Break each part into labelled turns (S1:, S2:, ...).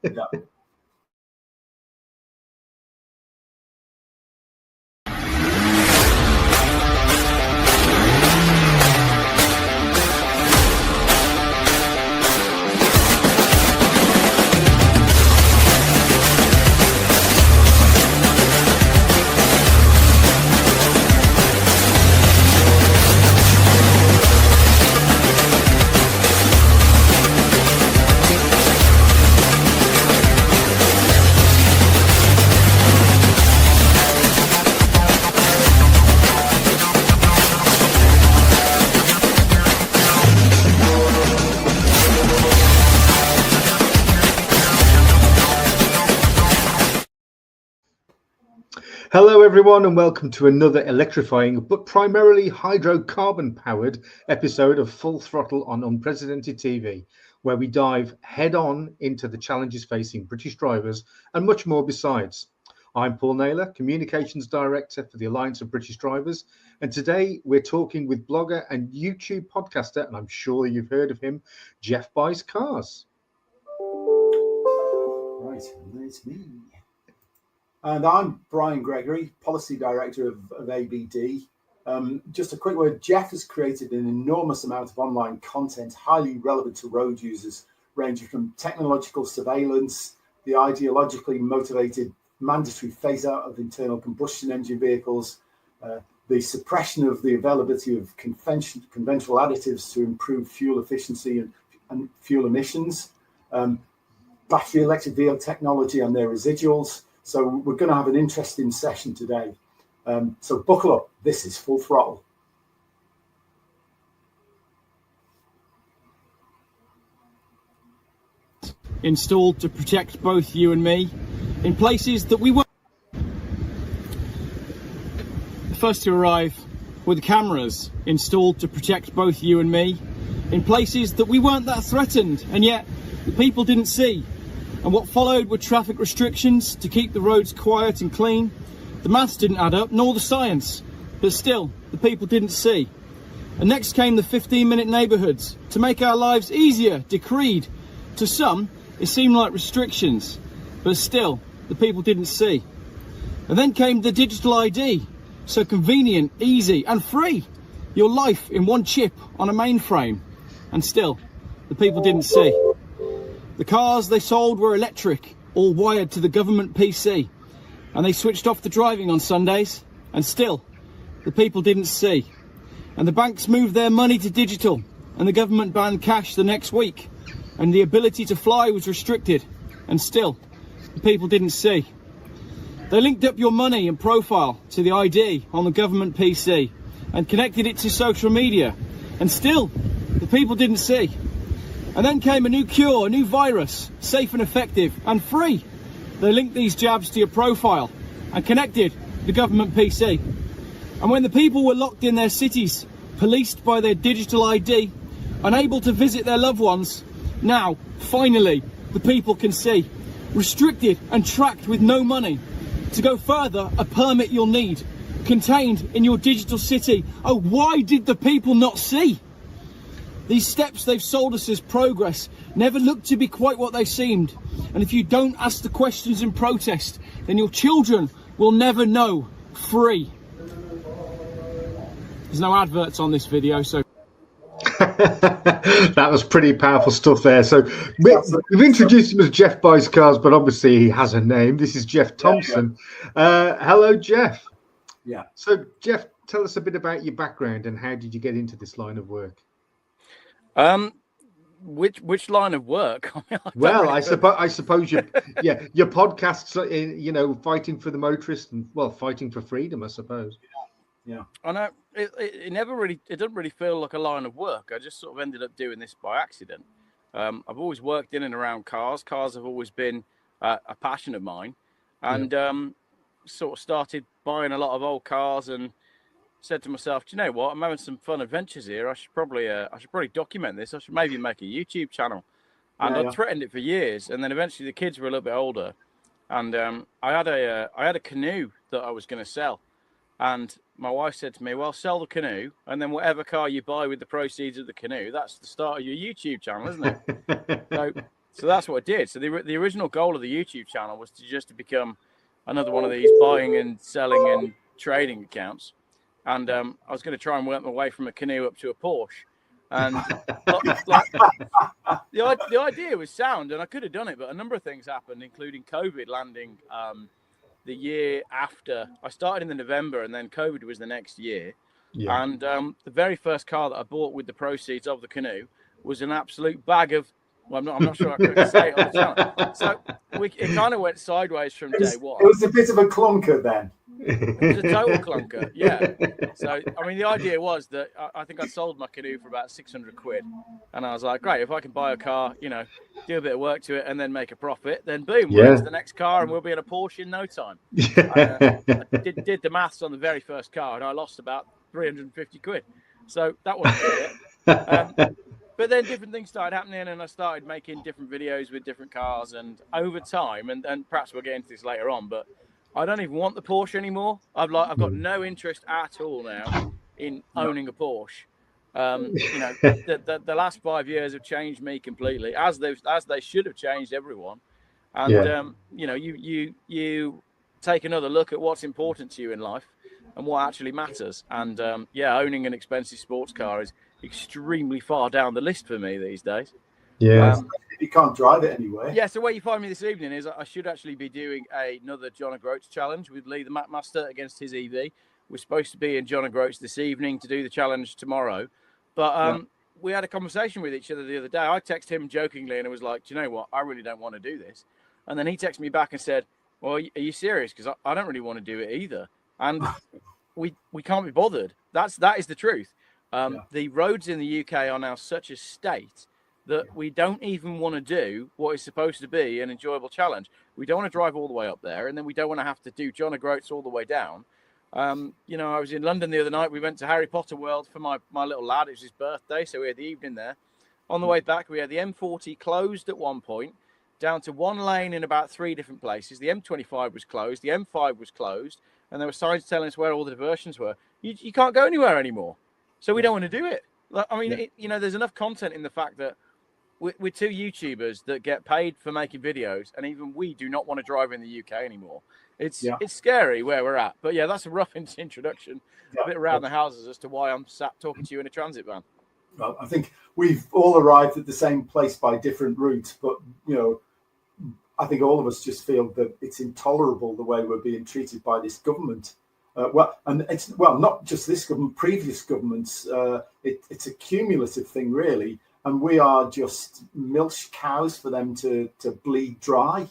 S1: Yeah.
S2: Hello everyone and welcome to another electrifying but primarily hydrocarbon powered episode of Full Throttle on Unprecedented TV, where we dive head on into the challenges facing British drivers and much more besides. I'm Paul Naylor, Communications Director for the Alliance of British Drivers, and today we're talking with blogger and YouTube podcaster, and I'm sure you've heard of him, Geoff Buys Cars.
S1: Right, it's me. And I'm Brian Gregory, Policy Director of ABD. Just a quick word, Geoff has created an enormous amount of online content highly relevant to road users, ranging from technological surveillance, the ideologically motivated mandatory phase-out of internal combustion engine vehicles, the suppression of the availability of conventional additives to improve fuel efficiency and fuel emissions, battery electric vehicle technology and their residuals. So we're going to have an interesting session today. So buckle up. This is Full Throttle.
S3: Installed to protect both you and me in places that we weren't. The first to arrive were the cameras installed to protect both you and me in places that we weren't that threatened, and yet the people didn't see. And what followed were traffic restrictions to keep the roads quiet and clean. The maths didn't add up, nor the science, but still, the people didn't see. And next came the 15-minute neighbourhoods to make our lives easier, decreed. To some, it seemed like restrictions, but still, the people didn't see. And then came the digital ID, so convenient, easy and free. Your life in one chip on a mainframe, and still, the people didn't see. The cars they sold were electric, all wired to the government PC, and they switched off the driving on Sundays, and still, the people didn't see. And the banks moved their money to digital, and the government banned cash the next week, and the ability to fly was restricted, and still, the people didn't see. They linked up your money and profile to the ID on the government PC, and connected it to social media, and still, the people didn't see. And then came a new cure, a new virus, safe and effective and free. They linked these jabs to your profile and connected the government PC. And when the people were locked in their cities, policed by their digital ID, unable to visit their loved ones, now, finally, the people can see. Restricted and tracked with no money. To go further, a permit you'll need, contained in your digital city. Oh, why did the people not see? These steps they've sold us as progress never looked to be quite what they seemed. And if you don't ask the questions and protest, then your children will never know free. There's no adverts on this video, so...
S2: That was pretty powerful stuff there. So we've introduced him as Geoff Buys Cars, but obviously he has a name. This is Geoff Thompson. Hello, Geoff.
S1: Yeah.
S2: So, Geoff, tell us a bit about your background and how did you get into this line of work?
S3: Which line of work?
S2: I suppose your podcasts, fighting for the motorists and fighting for freedom, I suppose.
S1: Yeah.
S3: I know it doesn't really feel like a line of work. I just sort of ended up doing this by accident. I've always worked in and around cars. Cars have always been a passion of mine, and sort of started buying a lot of old cars and said to myself, do you know what? I'm having some fun adventures here. I should probably document this. I should maybe make a YouTube channel. And I threatened it for years, and then eventually the kids were a little bit older, and I had a canoe that I was going to sell, and my wife said to me, well, sell the canoe, and then whatever car you buy with the proceeds of the canoe, that's the start of your YouTube channel, isn't it? So that's what I did. So the original goal of the YouTube channel was to become another one of these buying and selling and trading accounts. And I was going to try and work my way from a canoe up to a Porsche. And like, the idea was sound, and I could have done it, but a number of things happened, including COVID landing the year after. I started in the November, and then COVID was the next year. Yeah. And the very first car that I bought with the proceeds of the canoe was an absolute bag of. Well, I'm not sure I can say it on the channel. So it kind of went sideways from day one.
S1: It was a bit of a clunker then.
S3: It was a total clunker, yeah. So, I mean, the idea was that I think I sold my canoe for about 600 quid. And I was like, great, if I can buy a car, you know, do a bit of work to it and then make a profit, then boom, we're into the next car and we'll be in a Porsche in no time. I did the maths on the very first car and I lost about 350 quid. So that wasn't it. But then different things started happening and I started making different videos with different cars. And over time, and perhaps we'll get into this later on, but I don't even want the Porsche anymore. I've got no interest at all now in owning a Porsche. You know, the last 5 years have changed me completely, as they should have changed everyone. And you know, you take another look at what's important to you in life and what actually matters. And owning an expensive sports car is extremely far down the list for me these days.
S1: Yeah, you can't drive it anyway.
S3: Yeah, so where you find me this evening is I should actually be doing another John O'Groats challenge with Lee the Mapmaster against his EV. We're supposed to be in John O'Groats this evening to do the challenge tomorrow. But we had a conversation with each other the other day. I texted him jokingly and I was like, do you know what? I really don't want to do this. And then he texted me back and said, well, are you serious? Because I don't really want to do it either. And we can't be bothered. That is the truth. The roads in the UK are now such a state that we don't even want to do what is supposed to be an enjoyable challenge. We don't want to drive all the way up there, and then we don't want to have to do John O'Groats all the way down. You know, I was in London the other night. We went to Harry Potter World for my little lad. It was his birthday, so we had the evening there. On the way back, we had the M40 closed at one point, down to one lane in about 3 different places. The M25 was closed, the M5 was closed, and there were signs telling us where all the diversions were. You can't go anywhere anymore, so we don't want to do it. I mean, you know, there's enough content in the fact that we're 2 YouTubers that get paid for making videos, and even we do not want to drive in the UK anymore. It's scary where we're at. But yeah, that's a rough introduction, a bit around the houses as to why I'm sat talking to you in a transit van.
S1: Well, I think we've all arrived at the same place by different routes, but you know, I think all of us just feel that it's intolerable the way we're being treated by this government. It's not just this government, previous governments. It's a cumulative thing, really. And we are just milch cows for them to bleed dry,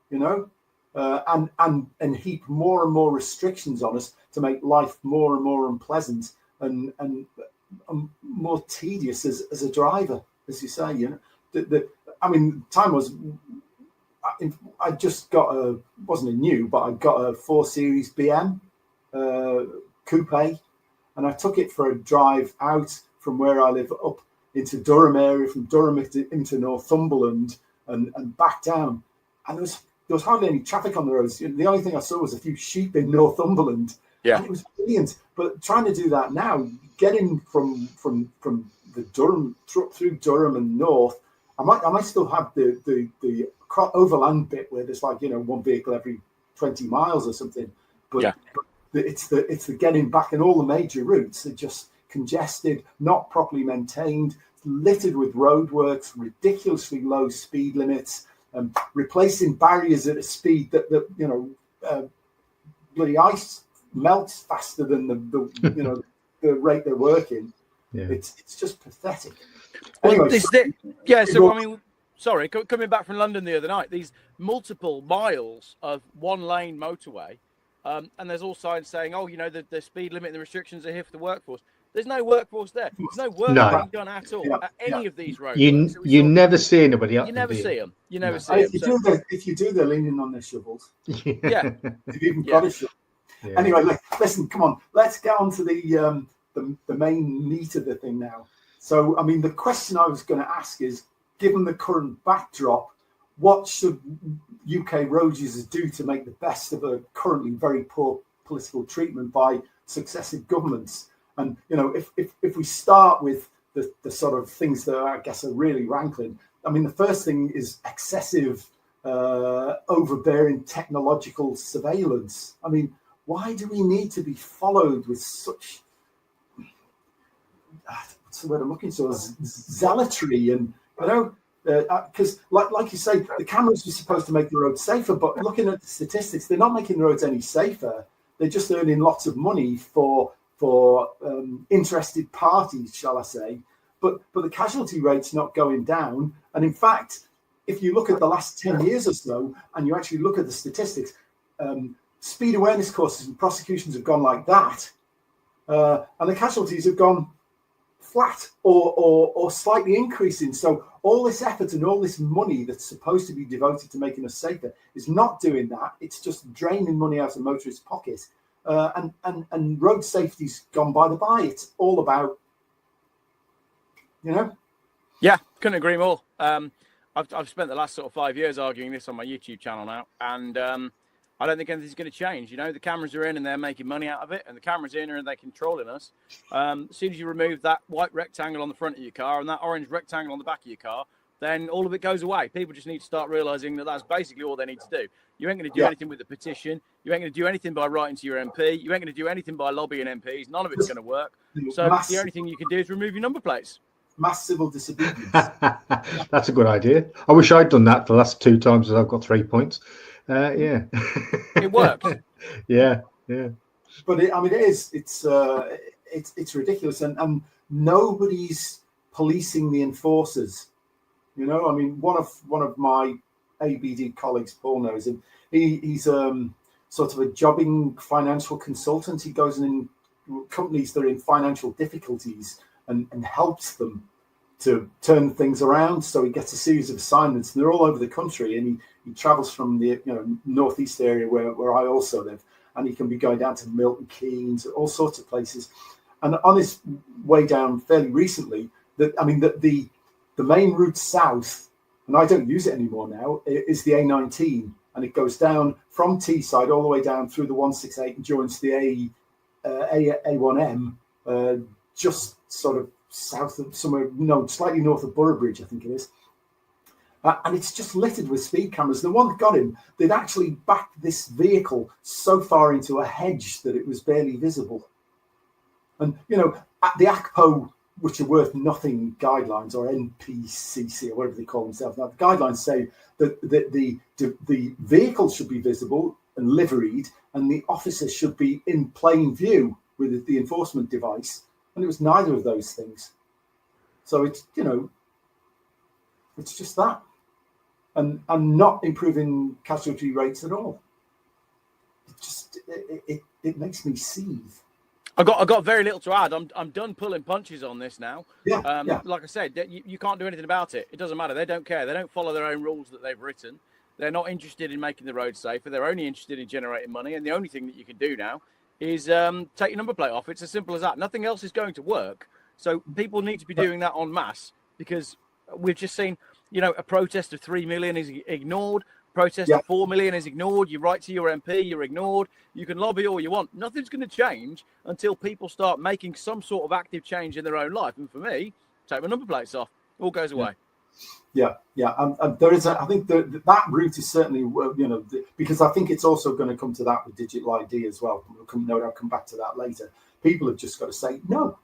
S1: you know, and heap more and more restrictions on us to make life more and more unpleasant and more tedious as a driver, as you say. You know, I mean, time was. I just got wasn't a new, but I got a 4 Series BM coupe, and I took it for a drive out from where I live up into Durham area, from Durham into Northumberland and back down. And there was hardly any traffic on the roads. The only thing I saw was a few sheep in Northumberland. Yeah. And it was brilliant. But trying to do that now, getting from the Durham through Durham and north, I might still have the overland bit where there's like, you know, 1 vehicle every 20 miles or something. But it's the getting back, and all the major routes are just congested, not properly maintained, littered with roadworks, ridiculously low speed limits, replacing barriers at a speed that you know, bloody ice melts faster than the you know, the rate they're working. Yeah. It's just pathetic. Anyway,
S3: so I mean, sorry, coming back from London the other night, these multiple miles of 1-lane motorway, and there's all signs saying, oh, you know, the speed limit and the restrictions are here for the workforce. There's no workforce there. There's no work being done at all at any of these roads.
S2: You never see anybody up.
S3: You never see them. You never see
S1: them. If you do, they're leaning on their shovels.
S3: Yeah.
S1: You've even got a shovel. Yeah. Anyway, listen, come on. Let's get on to the main meat of the thing now. So, I mean, the question I was going to ask is, given the current backdrop, what should UK road users do to make the best of a currently very poor political treatment by successive governments? And, you know, if we start with the sort of things that I guess are really rankling, I mean, the first thing is excessive, overbearing technological surveillance. I mean, why do we need to be followed with such, what's the word I'm looking for, zealotry? And, because like you say, the cameras were supposed to make the road safer, but looking at the statistics, they're not making the roads any safer. They're just earning lots of money for interested parties, shall I say. But the casualty rate's not going down. And in fact, if you look at the last 10 years or so, and you actually look at the statistics, speed awareness courses and prosecutions have gone like that, and the casualties have gone flat or slightly increasing. So all this effort and all this money that's supposed to be devoted to making us safer is not doing that. It's just draining money out of motorists' pockets. And road safety's gone by the by. It's all about,
S3: Yeah, couldn't agree more. I've spent the last sort of 5 years arguing this on my YouTube channel now, and I don't think anything's going to change. The cameras are in and they're making money out of it, and the cameras in and they're controlling us. As soon as you remove that white rectangle on the front of your car and that orange rectangle on the back of your car, then all of it goes away. People just need to start realizing that that's basically all they need to do. You ain't going to do anything with the petition. You ain't going to do anything by writing to your MP. You ain't going to do anything by lobbying MPs. None of it's going to work. So the only thing you can do is remove your number plates.
S1: Mass civil disobedience.
S2: That's a good idea. I wish I'd done that the last 2 times that I've got 3 points. Yeah.
S3: It works.
S2: Yeah.
S1: But it's ridiculous, and nobody's policing the enforcers. I mean, one of my ABD colleagues, Paul, knows him. He's sort of a jobbing financial consultant. He goes in companies that are in financial difficulties and helps them to turn things around. So he gets a series of assignments, and they're all over the country. And he travels from the northeast area where I also live, and he can be going down to Milton Keynes, all sorts of places. And on his way down fairly recently, the main route south, and I don't use it anymore now, is the A19, and it goes down from Teesside all the way down through the 168 and joins the A1M, just sort of south of slightly north of Boroughbridge, I think it is. And it's just littered with speed cameras. The one that got him, they'd actually backed this vehicle so far into a hedge that it was barely visible. And, at the ACPO, which are worth nothing guidelines, or NPCC, or whatever they call themselves now, the guidelines say that the vehicle should be visible and liveried, and the officer should be in plain view with the enforcement device. And it was neither of those things. So it's, it's just that. And not improving casualty rates at all. It makes me seethe.
S3: I got very little to add. I'm done pulling punches on this now.
S1: Yeah.
S3: Like I said, you can't do anything about it. It doesn't matter. They don't care. They don't follow their own rules that they've written. They're not interested in making the road safer. They're only interested in generating money. And the only thing that you can do now is take your number plate off. It's as simple as that. Nothing else is going to work. So people need to be doing that en masse, because we've just seen, a protest of 3 million is ignored. Protest of 4 million is ignored. You write to your MP, you're ignored. You can lobby all you want. Nothing's going to change until people start making some sort of active change in their own life. And for me, take my number plates off. It all goes away.
S1: Yeah. And there is, I think that route is certainly, because I think it's also going to come to that with digital ID as well. I'll come back to that later. People have just got to say, no,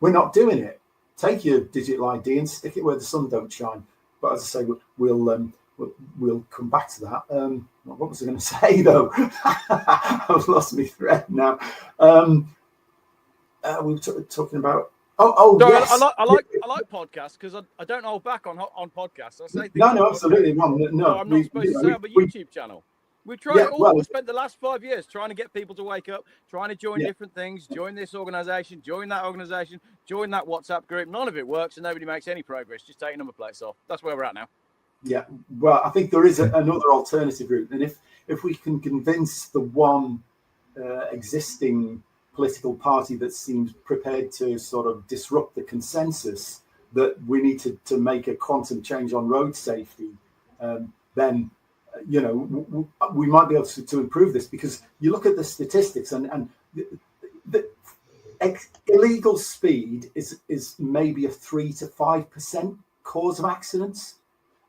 S1: we're not doing it. Take your digital ID and stick it where the sun don't shine. But as I say, we'll come back to that. What was I going to say though? I've lost my thread now. We were talking about. Oh,
S3: so
S1: yes.
S3: I like podcasts because I don't hold back on podcasts. I say things
S1: no, absolutely. No,
S3: I'm not supposed to say on my YouTube channel. We've tried it all.
S1: Well,
S3: we spent the last 5 years trying to get people to wake up, trying to join different things, join this organisation, join that organisation, join that WhatsApp group. None of it works, and nobody makes any progress. Just take number plates off. That's where we're at now.
S1: Yeah, well, I think there is another alternative route, and if we can convince the one existing political party that seems prepared to sort of disrupt the consensus that we need to make a quantum change on road safety, then we might be able to improve this, because you look at the statistics and the illegal speed is maybe a 3 to 5% cause of accidents.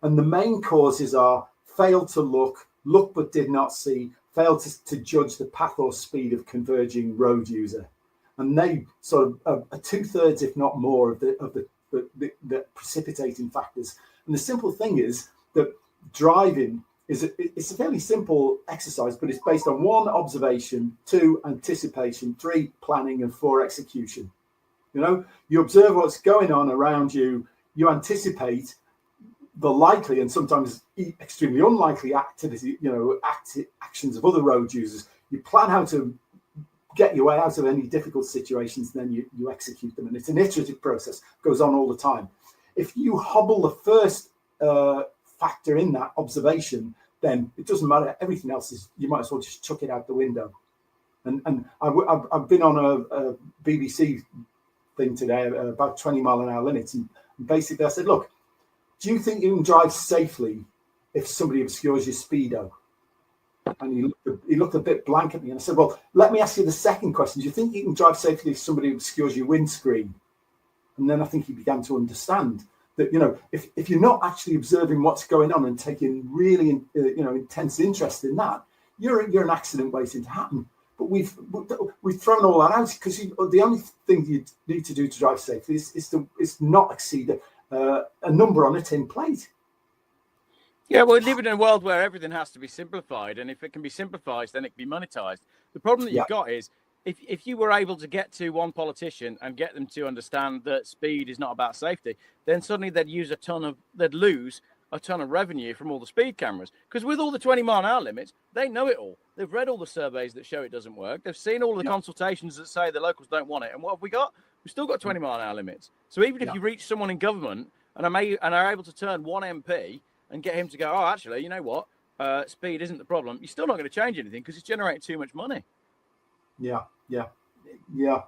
S1: And the main causes are fail to look but did not see, fail to judge the path or speed of converging road user. And they sort of are 2/3, if not more, of the precipitating factors. And the simple thing is that driving it's a fairly simple exercise, but it's based on 1, observation, 2, anticipation, 3, planning, and 4, execution. You observe what's going on around you, you anticipate the likely and sometimes extremely unlikely activity, actions of other road users. You plan how to get your way out of any difficult situations, and then you execute them. And it's an iterative process, goes on all the time. If you hobble the first factor in that observation, then it doesn't matter. Everything else you might as well just chuck it out the window. And I've been on a BBC thing today about 20 mile an hour limits, and basically I said, look, do you think you can drive safely if somebody obscures your speedo? And he looked a bit blank at me, and I said, well, let me ask you the second question. Do you think you can drive safely if somebody obscures your windscreen? And then I think he began to understand that, if you're not actually observing what's going on and taking really, intense interest in that, you're an accident waiting to happen. But we've thrown all that out because the only thing you need to do to drive safely is not exceed a number on a tin plate.
S3: Yeah, we're living in a world where everything has to be simplified, and if it can be simplified, then it can be monetized. The problem that you've got is if you were able to get to one politician and get them to understand that speed is not about safety, then suddenly they'd lose a ton of revenue from all the speed cameras. Because with all the 20 mile an hour limits, they know it all. They've read all the surveys that show it doesn't work. They've seen all the consultations that say the locals don't want it. And what have we got? We've still got 20 mile an hour limits. So even if you reach someone in government and are able to turn one MP and get him to go, oh, actually, you know what? Speed isn't the problem. You're still not going to change anything because it's generating too much money. Yeah.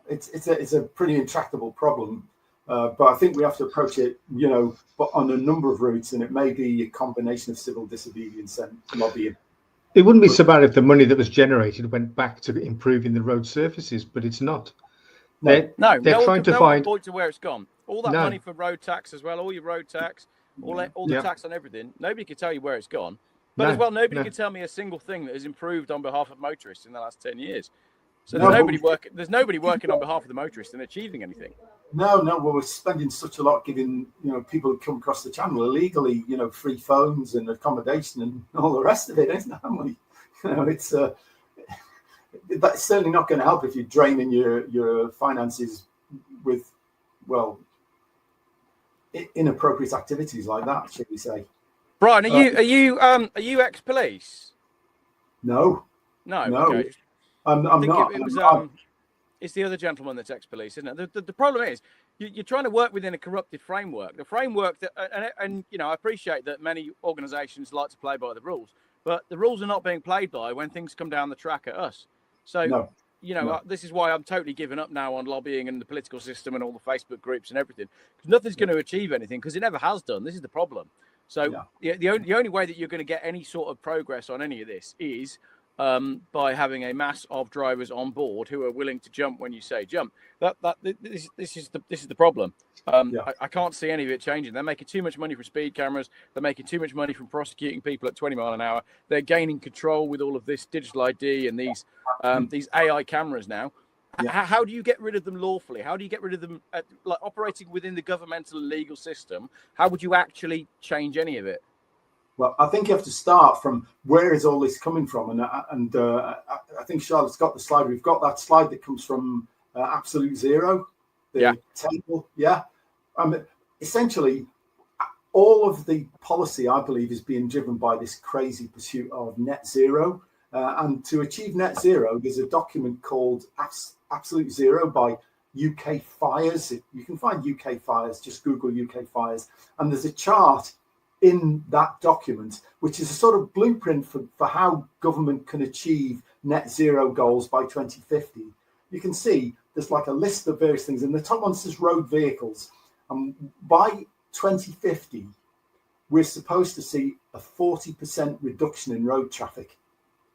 S1: It's a pretty intractable problem. But I think we have to approach it, but on a number of routes, and it may be a combination of civil disobedience and lobbying.
S2: It wouldn't be so bad if the money that was generated went back to improving the road surfaces, but it's not. They're trying to find
S3: point to where it's gone. All that money for road tax as well, all your road tax, all the tax on everything. Nobody can tell you where it's gone. But as well, nobody can tell me a single thing that has improved on behalf of motorists in the last 10 years. So there's nobody working on behalf of the motorists and achieving anything.
S1: No. Well, we're spending such a lot giving people who come across the channel illegally, free phones and accommodation and all the rest of it, isn't it? It's that's certainly not going to help if you're draining your finances with inappropriate activities like that, shall we say?
S3: Brian, are you ex-police?
S1: No.
S3: Okay.
S1: I'm not.
S3: It's the other gentleman that's ex-police, isn't it? The problem is you're trying to work within a corrupted framework. The framework that, and I appreciate that many organisations like to play by the rules, but the rules are not being played by when things come down the track at us. So, this is why I'm totally giving up now on lobbying and the political system and all the Facebook groups and everything, because nothing's going to achieve anything because it never has done. This is the problem. So the only way that you're going to get any sort of progress on any of this is by having a mass of drivers on board who are willing to jump when you say jump. This is the problem. I can't see any of it changing. They're making too much money from speed cameras. They're making too much money from prosecuting people at 20 mile an hour. They're gaining control with all of this digital ID and these AI cameras now. How do you get rid of them lawfully? How do you get rid of them operating within the governmental legal system? How would you actually change any of it?
S1: Well, I think you have to start from where is all this coming from, and I think Charlotte's got the slide. We've got that slide that comes from Absolute Zero, the table. Essentially, all of the policy, I believe, is being driven by this crazy pursuit of net zero. And to achieve net zero, there's a document called Absolute Zero by UK Fires. You can find UK Fires, just Google UK Fires, and there's a chart in that document, which is a sort of blueprint for how government can achieve net zero goals by 2050. You can see there's like a list of various things, and the top one says road vehicles. By 2050, we're supposed to see a 40% reduction in road traffic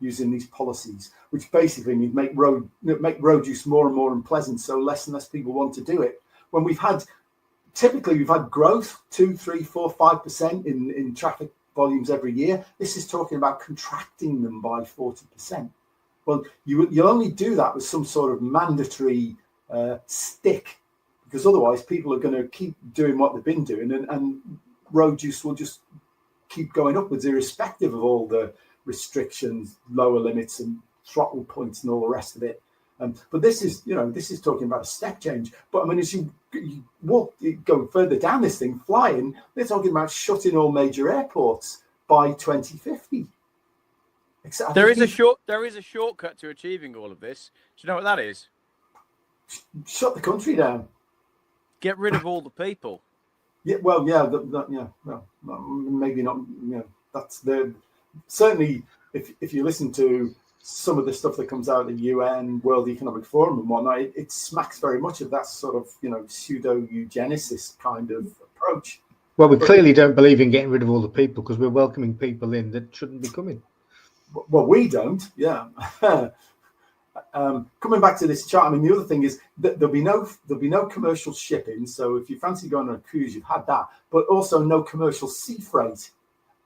S1: using these policies, which basically means make road use more and more unpleasant, so less and less people want to do it. When we've had typically we've had growth 2, 3, 4, 5% in traffic volumes every year. This is talking about contracting them by 40%. Well, you'll only do that with some sort of mandatory stick, because otherwise people are going to keep doing what they've been doing, and road use will just keep going upwards, irrespective of all the restrictions, lower limits, and throttle points, and all the rest of it. But this is talking about a step change. But I mean, as you go further down this thing, flying, they're talking about shutting all major airports by 2050.
S3: There is a shortcut to achieving all of this. Do you know what that is?
S1: Shut the country down.
S3: Get rid of all the people.
S1: Yeah, well, yeah, well, maybe not. That's certainly if you listen to some of the stuff that comes out of the UN, World Economic Forum, and whatnot, it smacks very much of that sort of pseudo eugenicist kind of approach.
S2: Well, we clearly don't believe in getting rid of all the people, because we're welcoming people in that shouldn't be coming.
S1: Well, we don't. Yeah. Coming back to this chart, I mean, the other thing is that there'll be no commercial shipping. So if you fancy going on a cruise, you've had that, but also no commercial sea freight.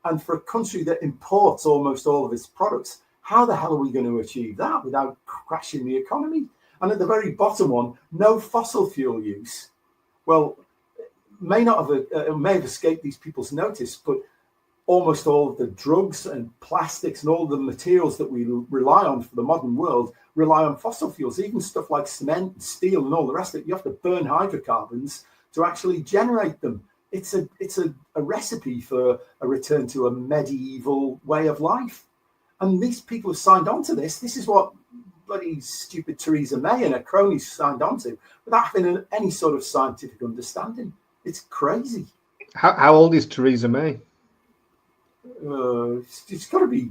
S1: And for a country that imports almost all of its products, how the hell are we going to achieve that without crashing the economy? And at the very bottom one, no fossil fuel use. Well, it may have escaped these people's notice, but almost all of the drugs and plastics and all the materials that we rely on for the modern world rely on fossil fuels. Even stuff like cement and steel and all the rest of it, you have to burn hydrocarbons to actually generate them. It's a recipe for a return to a medieval way of life. And these people have signed on to this. This is what bloody stupid Theresa May and her cronies signed on to without having any sort of scientific understanding. It's crazy.
S2: How old is Theresa May?
S1: She's got to be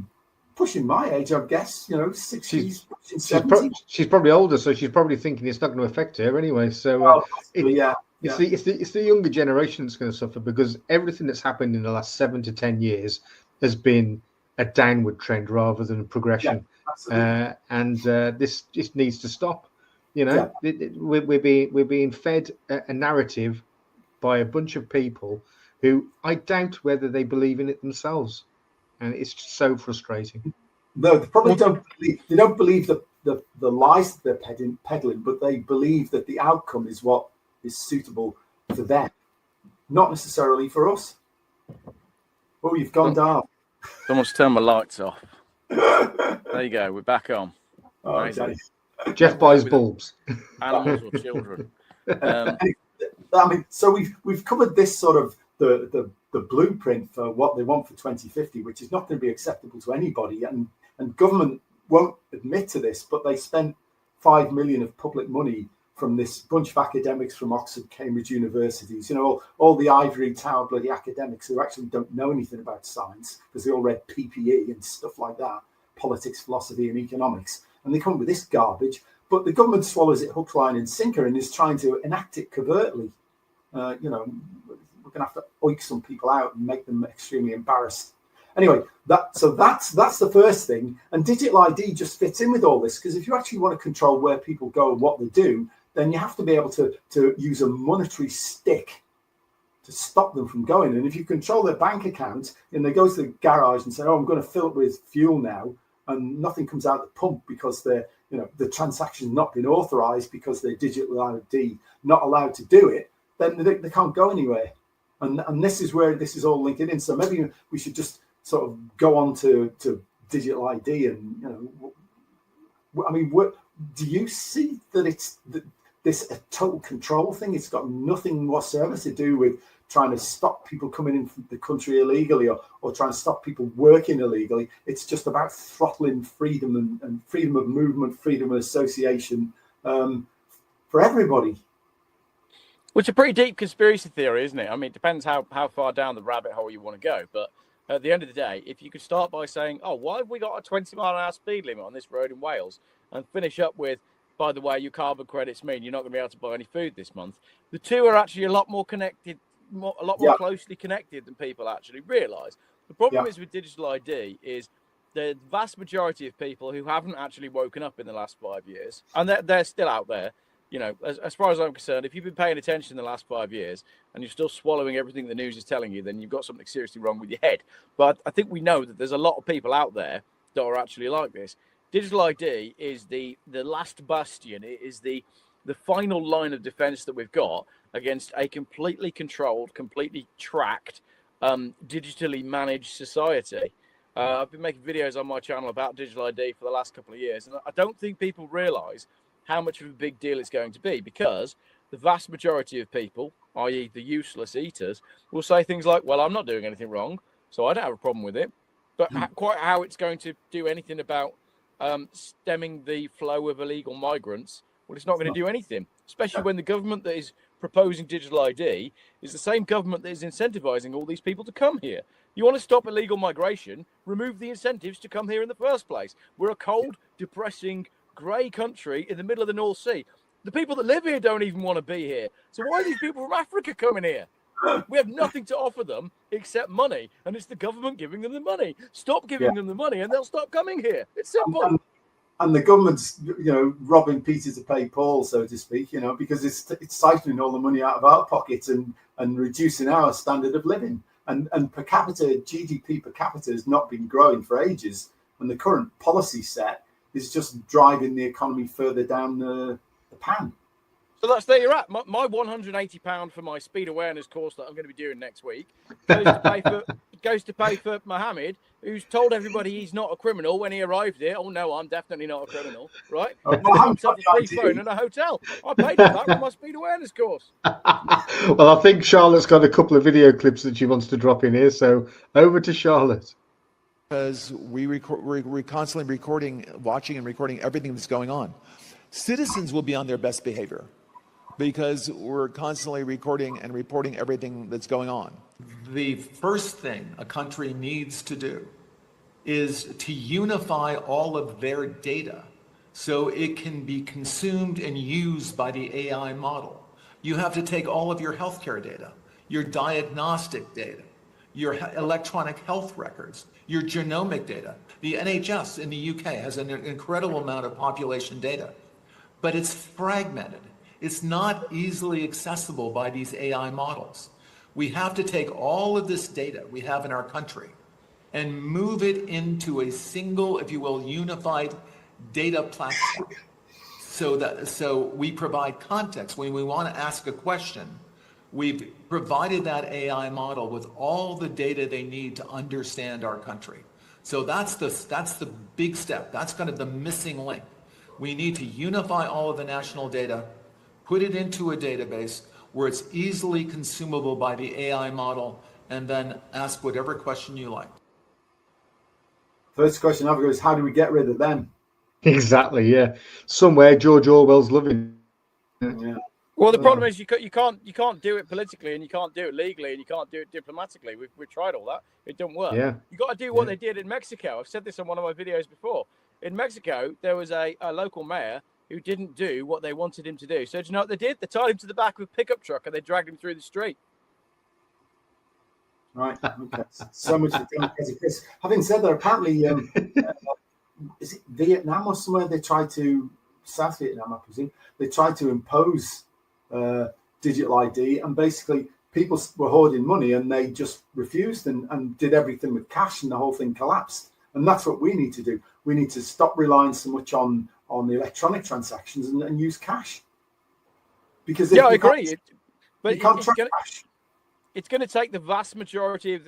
S1: pushing my age, I guess. 60s, pushing 70s.
S2: She's probably older, so she's probably thinking it's not going to affect her anyway. So it's the younger generation that's going to suffer, because everything that's happened in the last 7 to 10 years has been a downward trend rather than a progression. And this just needs to stop. We're being fed a narrative by a bunch of people who I doubt whether they believe in it themselves, and it's just so frustrating.
S1: No, they probably don't believe the lies that they're peddling, but they believe that the outcome is what is suitable for them, not necessarily for us. Oh, you've gone down.
S3: Someone's turned my lights off. There you go. We're back on.
S1: Oh, okay.
S2: Geoff buys bulbs.
S3: Animals or children.
S1: I mean, so we've covered this sort of the blueprint for what they want for 2050, which is not going to be acceptable to anybody, and government won't admit to this, but they spent 5 million of public money from this bunch of academics from Oxford, Cambridge universities, all the ivory tower bloody academics who actually don't know anything about science because they all read PPE and stuff like that, politics, philosophy and economics, and they come up with this garbage, but the government swallows it hook, line and sinker and is trying to enact it covertly. We're going to have to oik some people out and make them extremely embarrassed. Anyway, that's the first thing, and digital ID just fits in with all this, because if you actually want to control where people go and what they do, then you have to be able to use a monetary stick to stop them from going. And if you control their bank account and they go to the garage and say, "Oh, I'm going to fill it with fuel now," and nothing comes out the pump because the transaction's not been authorized because their digital ID not allowed to do it, then they can't go anywhere. And this is where this is all linked in. So maybe we should just sort of go on to digital ID and, I mean, do you see that it's this a total control thing? It's got nothing whatsoever to do with trying to stop people coming into the country illegally or trying to stop people working illegally. It's just about throttling freedom and freedom of movement, freedom of association for everybody.
S3: Which is a pretty deep conspiracy theory, isn't it? I mean, it depends how far down the rabbit hole you want to go. But at the end of the day, if you could start by saying, "Oh, why have we got a 20-mile-an-hour speed limit on this road in Wales?" and finish up with, "By the way, your carbon credits mean you're not going to be able to buy any food this month." The two are actually a lot more connected, a lot more closely connected than people actually realise. The problem is with digital ID is the vast majority of people who haven't actually woken up in the last 5 years, and they're still out there, you know, as far as I'm concerned, if you've been paying attention in the last 5 years and you're still swallowing everything the news is telling you, then you've got something seriously wrong with your head. But I think we know that there's a lot of people out there that are actually like this. Digital ID is the last bastion. It is the final line of defense that we've got against a completely controlled, completely tracked, digitally managed society. I've been making videos on my channel about digital ID for the last couple of years, and I don't think people realize how much of a big deal it's going to be, because the vast majority of people, i.e. the useless eaters, will say things like, well, I'm not doing anything wrong, so I don't have a problem with it. But quite how it's going to do anything about stemming the flow of illegal migrants, well, it's not going to do anything, especially when the government that is proposing digital ID is the same government that is incentivizing all these people to come here. You want to stop illegal migration, remove the incentives to come here in the first place. We're a cold, depressing, grey country in the middle of the North Sea. The people that live here don't even want to be here. So why are these people from Africa coming here? We have nothing to offer them except money, and it's the government giving them the money. Stop giving them the money and they'll stop coming here. It's simple.
S1: And the government's, you know, robbing Peter to pay Paul, so to speak, you know, because it's siphoning all the money out of our pockets and reducing our standard of living. And per capita, GDP per capita has not been growing for ages. And the current policy set is just driving the economy further down the pan.
S3: So there you're at. My £180 for my speed awareness course that I'm going to be doing next week goes to pay for Mohammed, who's told everybody he's not a criminal when he arrived here. Oh no, I'm definitely not a criminal, right? And then he himself a free phone and a hotel. I paid for that for my speed awareness course.
S2: Well, I think Charlotte's got a couple of video clips that she wants to drop in here. So over to Charlotte.
S4: Because we're constantly watching and recording everything that's going on. Citizens will be on their best behavior because we're constantly recording and reporting everything that's going on. The first thing a country needs to do is to unify all of their data so it can be consumed and used by the AI model. You have to take all of your healthcare data, your diagnostic data, your electronic health records, your genomic data. The NHS in the UK has an incredible amount of population data, but it's fragmented. It's not easily accessible by these AI models. We have to take all of this data we have in our country and move it into a single, if you will, unified data platform so we provide context. When we want to ask a question, we've provided that AI model with all the data they need to understand our country. So that's the big step. That's kind of the missing link. We need to unify all of the national data, put it into a database where it's easily consumable by the AI model, and then ask whatever question you like.
S1: First question I've got is, how do we get rid of them?
S2: Exactly, yeah. Somewhere George Orwell's loving.
S1: Yeah.
S3: Well, the problem is you can't do it politically, and you can't do it legally, and you can't do it diplomatically. We've tried all that; it don't work.
S2: Yeah.
S3: You got to do what they did in Mexico. I've said this on one of my videos before. In Mexico, there was a local mayor who didn't do what they wanted him to do. So do you know what they did? They tied him to the back of a pickup truck and they dragged him through the street.
S1: Right. Okay. So much for democracy. Having said that, apparently, is it Vietnam or somewhere they tried to, South Vietnam, I presume, they tried to impose digital ID, and basically people were hoarding money and they just refused and did everything with cash, and the whole thing collapsed. And that's what we need to do. We need to stop relying so much on the electronic transactions and use cash. Because
S3: I agree. But
S1: you can't track cash.
S3: It's going to take the vast majority of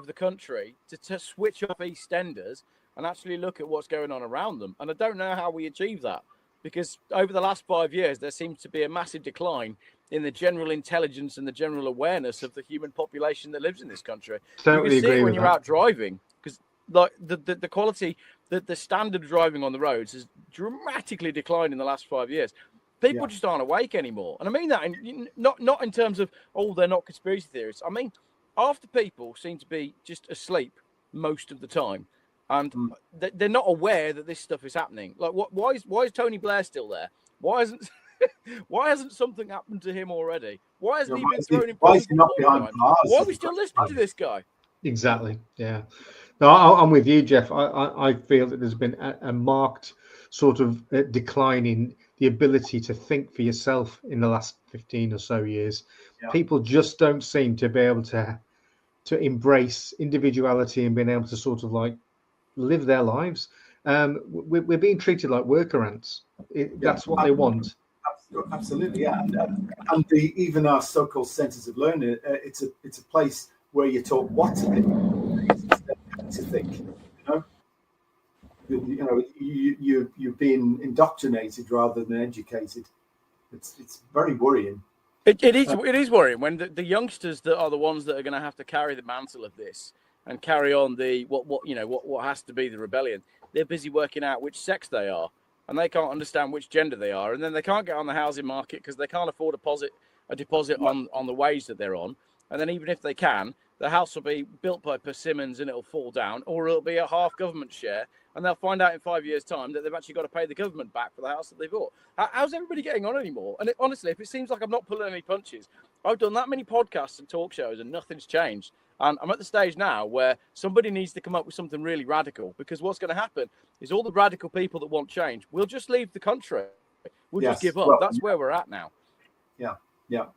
S3: the country to switch off EastEnders and actually look at what's going on around them. And I don't know how we achieve that, because over the last 5 years, there seems to be a massive decline in the general intelligence and the general awareness of the human population that lives in this country.
S2: Totally
S3: you can see
S2: agree
S3: it when
S2: with
S3: you're
S2: that.
S3: out driving, because like the quality, the standard of driving on the roads has dramatically declined in the last 5 years. People just aren't awake anymore. And I mean that not in terms of, they're not conspiracy theorists. I mean, half the people seem to be just asleep most of the time. And they're not aware that this stuff is happening. Like, why is Tony Blair still there? Why hasn't something happened to him already? Why hasn't he been thrown in prison? Why are we still listening to this guy?
S2: Exactly. Yeah. No, I'm with you, Geoff. I feel that there's been a marked sort of decline in the ability to think for yourself in the last 15 or so years.
S1: Yeah.
S2: People just don't seem to be able to embrace individuality and being able to sort of like live their lives. We're being treated like worker ants. That's what they want.
S1: Absolutely, yeah. And even our so-called centres of learning, it's a place where you're taught what to think, to think. You're being indoctrinated rather than educated. It's very worrying.
S3: It is worrying when the youngsters that are the ones that are going to have to carry the mantle of this and carry on what has to be the rebellion. They're busy working out which sex they are, and they can't understand which gender they are, and then they can't get on the housing market because they can't afford a deposit on the wage that they're on. And then even if they can, the house will be built by Persimmons and it'll fall down, or it'll be a half government share, and they'll find out in 5 years' time that they've actually got to pay the government back for the house that they bought. How's everybody getting on anymore? And honestly, if it seems like I'm not pulling any punches, I've done that many podcasts and talk shows and nothing's changed. And I'm at the stage now where somebody needs to come up with something really radical, because what's going to happen is all the radical people that want change will just leave the country. We'll just give up. That's where we're at now.
S1: Yeah,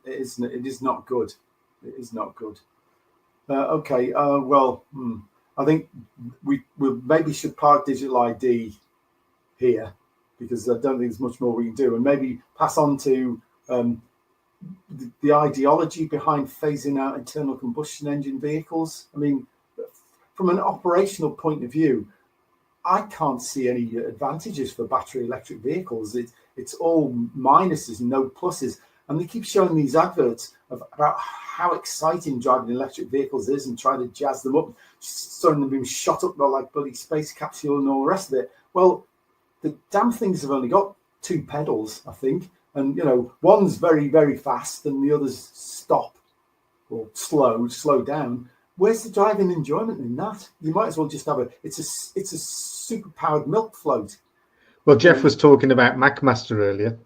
S1: it is not good. It is not good. Okay, I think we maybe should park digital ID here, because I don't think there's much more we can do, and maybe pass on to the ideology behind phasing out internal combustion engine vehicles. I mean, from an operational point of view, I can't see any advantages for battery electric vehicles. It's all minuses and no pluses. And they keep showing these adverts about how exciting driving electric vehicles is and trying to jazz them up, showing them being shot up by like bloody space capsule and all the rest of it. Well, the damn things have only got 2 pedals, I think. And, one's very, very fast and the others stop or slow down. Where's the driving enjoyment in that? You might as well just have it's a super powered milk float.
S2: Well, Geoff was talking about MacMaster earlier.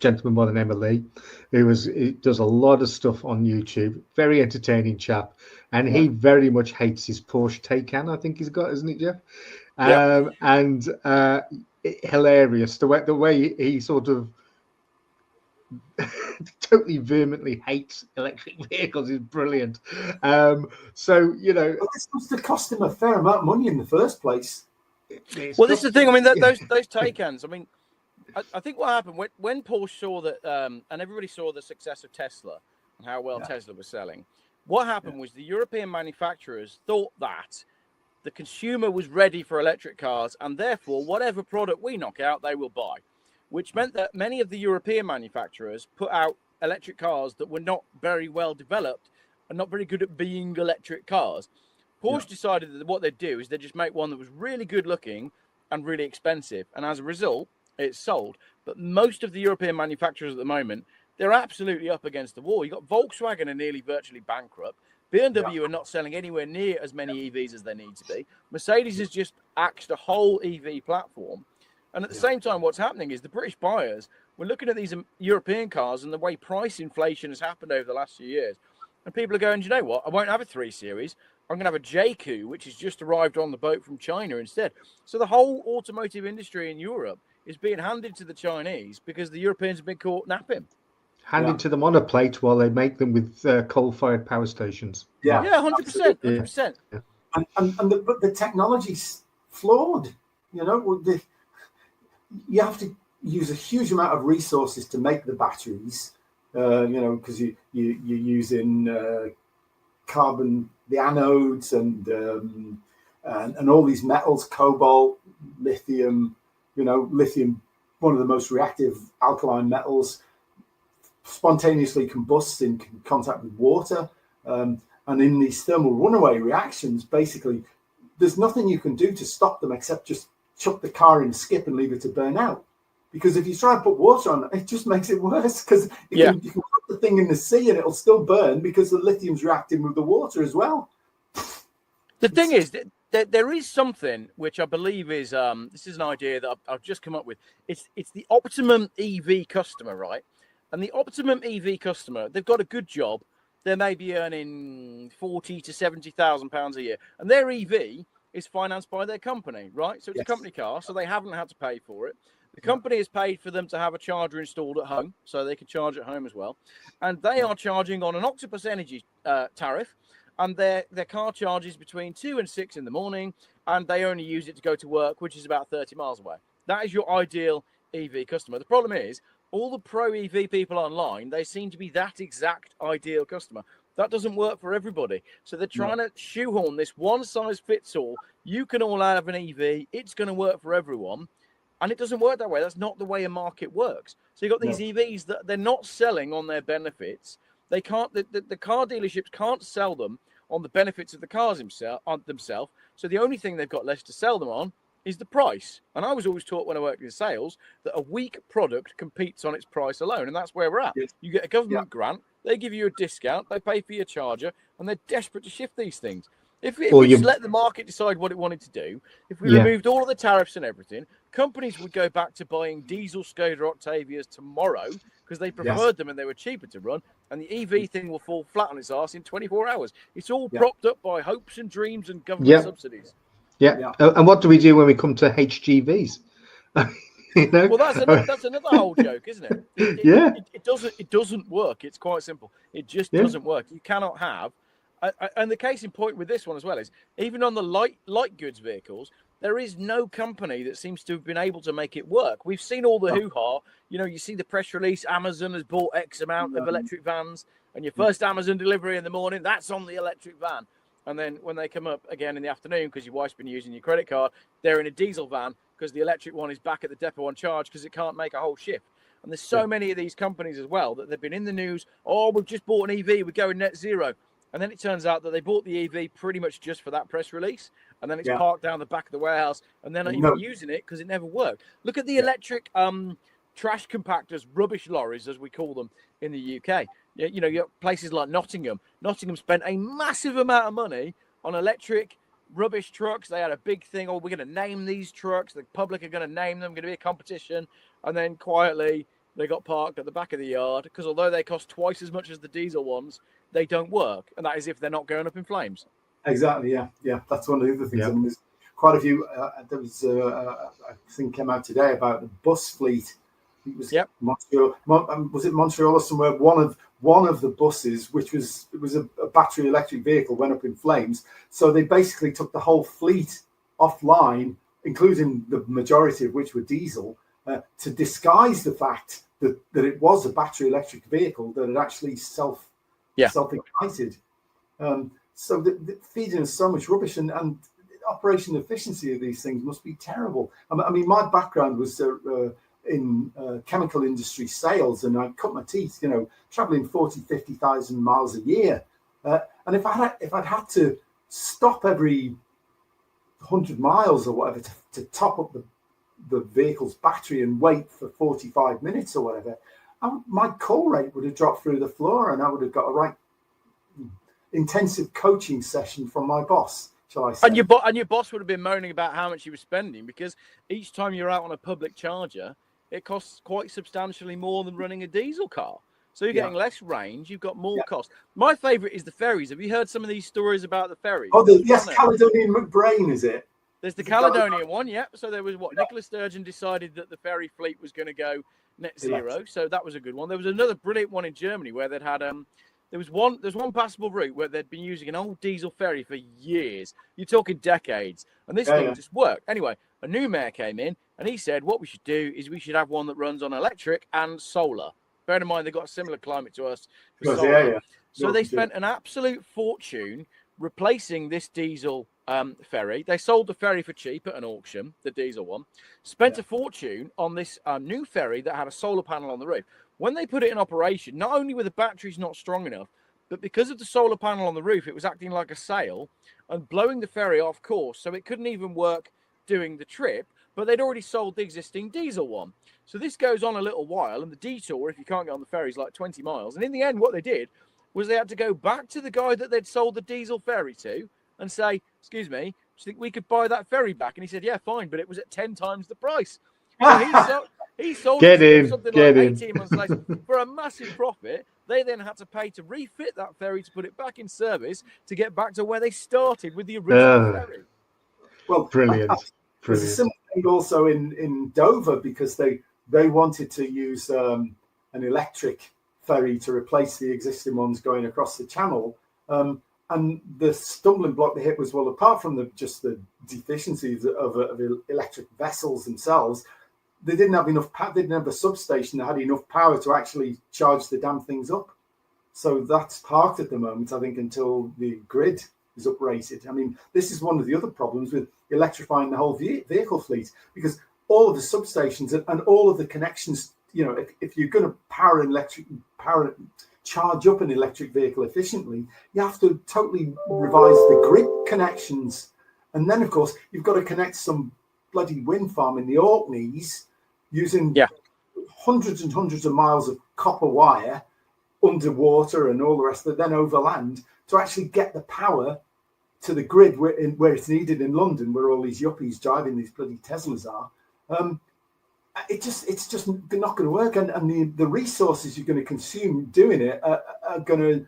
S2: Gentleman by the name of Lee, he does a lot of stuff on YouTube. Very entertaining chap, and he very much hates his Porsche Taycan. I think he's got, isn't it, Geoff? And hilarious the way he sort of totally vehemently hates electric vehicles is brilliant. So
S1: this must have cost him a fair amount of money in the first place.
S3: Well, this is the thing. I mean, those Taycans. I mean, I think what happened when Porsche saw that, and everybody saw the success of Tesla and how well Tesla was selling, what happened was the European manufacturers thought that the consumer was ready for electric cars, and therefore whatever product we knock out, they will buy, which meant that many of the European manufacturers put out electric cars that were not very well developed and not very good at being electric cars. Porsche decided that what they'd do is they'd just make one that was really good looking and really expensive, and as a result, it's sold. But most of the European manufacturers at the moment, they're absolutely up against the wall. You've got Volkswagen are nearly virtually bankrupt. BMW are not selling anywhere near as many EVs as they need to be. Mercedes has just axed a whole EV platform. And at the same time, what's happening is the British buyers, we're looking at these European cars and the way price inflation has happened over the last few years. And people are going, do you know what? I won't have a 3 Series. I'm going to have a JQ, which has just arrived on the boat from China instead. So the whole automotive industry in Europe is being handed to the Chinese because the Europeans have been caught napping.
S2: Handed to them on a plate while they make them with coal-fired power stations.
S3: Yeah, 100%. 100%.
S2: Yeah.
S1: And the technology's flawed. You have to use a huge amount of resources to make the batteries. Because you're using carbon, the anodes, and all these metals, cobalt, lithium. Lithium, one of the most reactive alkaline metals, spontaneously combusts in contact with water. And in these thermal runaway reactions, basically, there's nothing you can do to stop them except just chuck the car in a skip and leave it to burn out. Because if you try and put water on it, it just makes it worse, because you can put the thing in the sea and it'll still burn because the lithium's reacting with the water as well.
S3: The thing is, there is something which I believe is, this is an idea that I've just come up with. It's the optimum EV customer, right? And the optimum EV customer, they've got a good job. They may be earning £40,000 to £70,000 a year. And their EV is financed by their company, right? So it's a company car, so they haven't had to pay for it. The company has paid for them to have a charger installed at home, so they can charge at home as well. And they are charging on an Octopus Energy tariff, and their car charges between 2 and 6 in the morning, and they only use it to go to work, which is about 30 miles away. That is your ideal EV customer. The problem is, all the pro EV people online, they seem to be that exact ideal customer. That doesn't work for everybody. So they're trying to shoehorn this one size fits all. You can all have an EV. It's going to work for everyone. And it doesn't work that way. That's not the way a market works. So you've got these EVs that they're not selling on their benefits. They can't, the car dealerships can't sell them on the benefits of the cars themselves. So the only thing they've got left to sell them on is the price. And I was always taught when I worked in sales that a weak product competes on its price alone. And that's where we're at. You get a government grant. They give you a discount, they pay for your charger, and they're desperate to shift these things. If we just let the market decide what it wanted to do, if we removed all of the tariffs and everything, companies would go back to buying diesel Skoda Octavias tomorrow because they preferred them and they were cheaper to run, and the EV thing will fall flat on its arse in 24 hours. It's all propped up by hopes and dreams and government subsidies.
S2: And what do we do when we come to HGVs? You know?
S3: Well, that's another whole joke, isn't it? It doesn't work. It's quite simple. It just doesn't work. You cannot have, and the case in point with this one as well is even on the light goods vehicles, there is no company that seems to have been able to make it work. We've seen all the hoo-ha. You know, you see the press release, Amazon has bought X amount of electric vans, and your first Amazon delivery in the morning, that's on the electric van. And then when they come up again in the afternoon, because your wife's been using your credit card, they're in a diesel van because the electric one is back at the depot on charge because it can't make a whole shift. And there's so many of these companies as well that they've been in the news. Oh, we've just bought an EV. We're going net zero. And then it turns out that they bought the EV pretty much just for that press release. And then it's parked down the back of the warehouse and they're not even using it because it never worked. Look at the electric trash compactors, rubbish lorries, as we call them in the UK. You know, you have places like Nottingham. Nottingham spent a massive amount of money on electric rubbish trucks. They had a big thing. Oh, we're going to name these trucks. The public are going to name them. Going to be a competition. And then quietly, they got parked at the back of the yard because although they cost twice as much as the diesel ones, they don't work. And that is if they're not going up in flames.
S1: Exactly. Yeah. That's one of the other things. I mean, there's quite a few. There was a thing came out today about the bus fleet. It was Montreal. Was it Montreal or somewhere? One of the buses, which was a battery electric vehicle, went up in flames. So they basically took the whole fleet offline, including the majority of which were diesel, to disguise the fact that it was a battery electric vehicle that had actually self-ignited. So the feeding us so much rubbish, and operation efficiency of these things must be terrible. I mean, my background was in chemical industry sales, and I cut my teeth, you know, traveling 50,000 miles a year. And if I'd had to stop every 100 miles or whatever to top up the vehicle's battery and wait for 45 minutes or whatever, my call rate would have dropped through the floor, and I would have got a right intensive coaching session from my boss, shall I say.
S3: And your boss would have been moaning about how much you were spending, because each time you're out on a public charger, it costs quite substantially more than running a diesel car. So you're getting less range, you've got more cost. My favourite is the ferries. Have you heard some of these stories about the ferries?
S1: Oh, Caledonian McBrain, is it?
S3: There's the Caledonian one, So there was Nicola Sturgeon decided that the ferry fleet was going to go net zero. So that was a good one. There was another brilliant one in Germany where they'd had there's one passable route where they'd been using an old diesel ferry for years. You're talking decades. And this thing just worked. Anyway, a new mayor came in and he said, what we should do is we should have one that runs on electric and solar. Bear in mind, they've got a similar climate to us. So they spent an absolute fortune replacing this diesel ferry. They sold the ferry for cheap at an auction, the diesel one. Spent a fortune on this new ferry that had a solar panel on the roof. When they put it in operation, not only were the batteries not strong enough, but because of the solar panel on the roof, it was acting like a sail and blowing the ferry off course, so it couldn't even work doing the trip. But they'd already sold the existing diesel one. So this goes on a little while, and the detour, if you can't get on the ferry, is like 20 miles. And in the end, what they did was they had to go back to the guy that they'd sold the diesel ferry to and say, excuse me, do you think we could buy that ferry back? And he said, yeah, fine, but it was at 10 times the price. So he sold it something like 18 months later for a massive profit. They then had to pay to refit that ferry to put it back in service to get back to where they started with the original ferry.
S1: Well,
S2: brilliant.
S1: There's a similar thing also in Dover, because they wanted to use an electric ferry to replace the existing ones going across the channel. And the stumbling block they hit was, well, apart from just the deficiencies of electric vessels themselves, they didn't have enough power. They didn't have a substation that had enough power to actually charge the damn things up. So that's parked at the moment, I think, until the grid is uprated. I mean, this is one of the other problems with electrifying the whole vehicle fleet, because all of the substations and all of the connections, you know, if you're going to charge up an electric vehicle efficiently, you have to totally revise the grid connections. And then, of course, you've got to connect some bloody wind farm in the Orkneys using hundreds and hundreds of miles of copper wire underwater and all the rest of it, then overland, to actually get the power to the grid where it's needed in London, where all these yuppies driving these bloody Teslas are. It's just not going to work, and the resources you're going to consume doing it are going to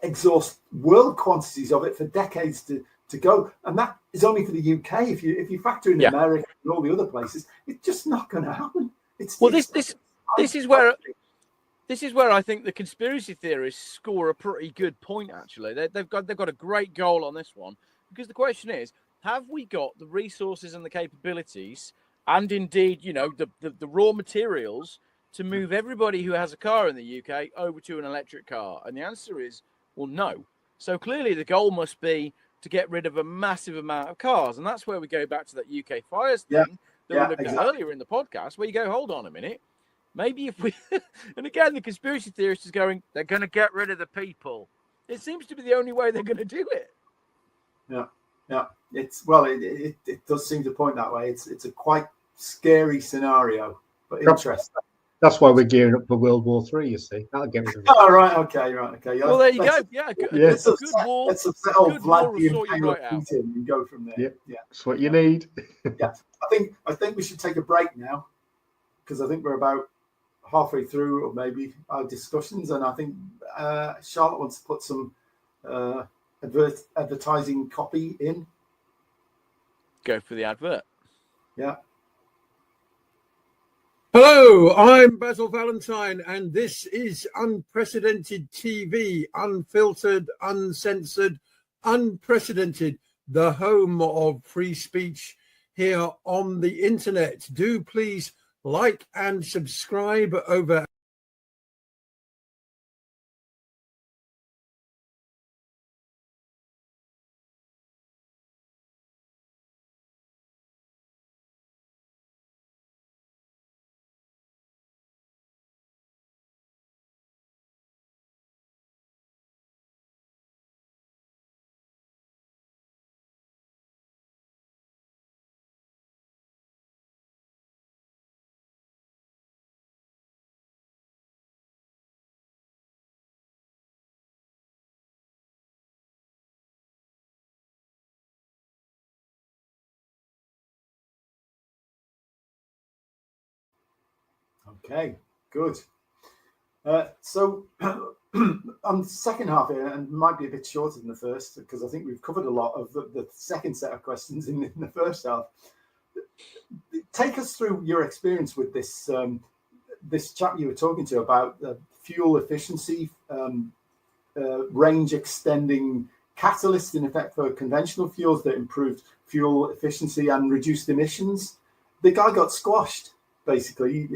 S1: exhaust world quantities of it for decades to go, and that is only for the UK. If you factor in America and all the other places, it's just not going to happen.
S5: This is where I think the conspiracy theorists score a pretty good point. Actually, they've got a great goal on this one, because the question is, have we got the resources and the capabilities, and indeed, you know, the raw materials to move everybody who has a car in the UK over to an electric car? And the answer is, well, no. So clearly the goal must be to get rid of a massive amount of cars. And that's where we go back to that UK fires thing that we looked at earlier in the podcast, where you go, hold on a minute. Maybe if we, and again, the conspiracy theorist is going, they're going to get rid of the people. It seems to be the only way they're going to do it.
S1: Yeah. It does seem to point that way. It's a quite scary scenario, but interesting.
S2: That's why we're gearing up for World War III, you see. That'll get rid of it.
S1: Oh, right. Okay. Yeah,
S5: well, there you go. Yeah. Good war.
S1: Let's upset old Vlad
S5: will sort you right out.
S1: And go from there.
S2: Yep.
S1: Yeah.
S2: That's what you need.
S1: Yeah. I think we should take a break now, because I think we're about halfway through, or maybe, our discussions, and I think Charlotte wants to put some advertising copy in.
S5: Go for the advert.
S1: Yeah.
S6: Hello, I'm Basil Valentine, and this is Unprecedented TV, unfiltered, uncensored, unprecedented, the home of free speech here on the internet. Do please like and subscribe over.
S1: Okay, good. So on the second half here, and might be a bit shorter than the first, because I think we've covered a lot of the second set of questions in the first half. Take us through your experience with this this chap you were talking to about fuel efficiency, range extending catalyst in effect for conventional fuels that improved fuel efficiency and reduced emissions. The guy got squashed. Basically,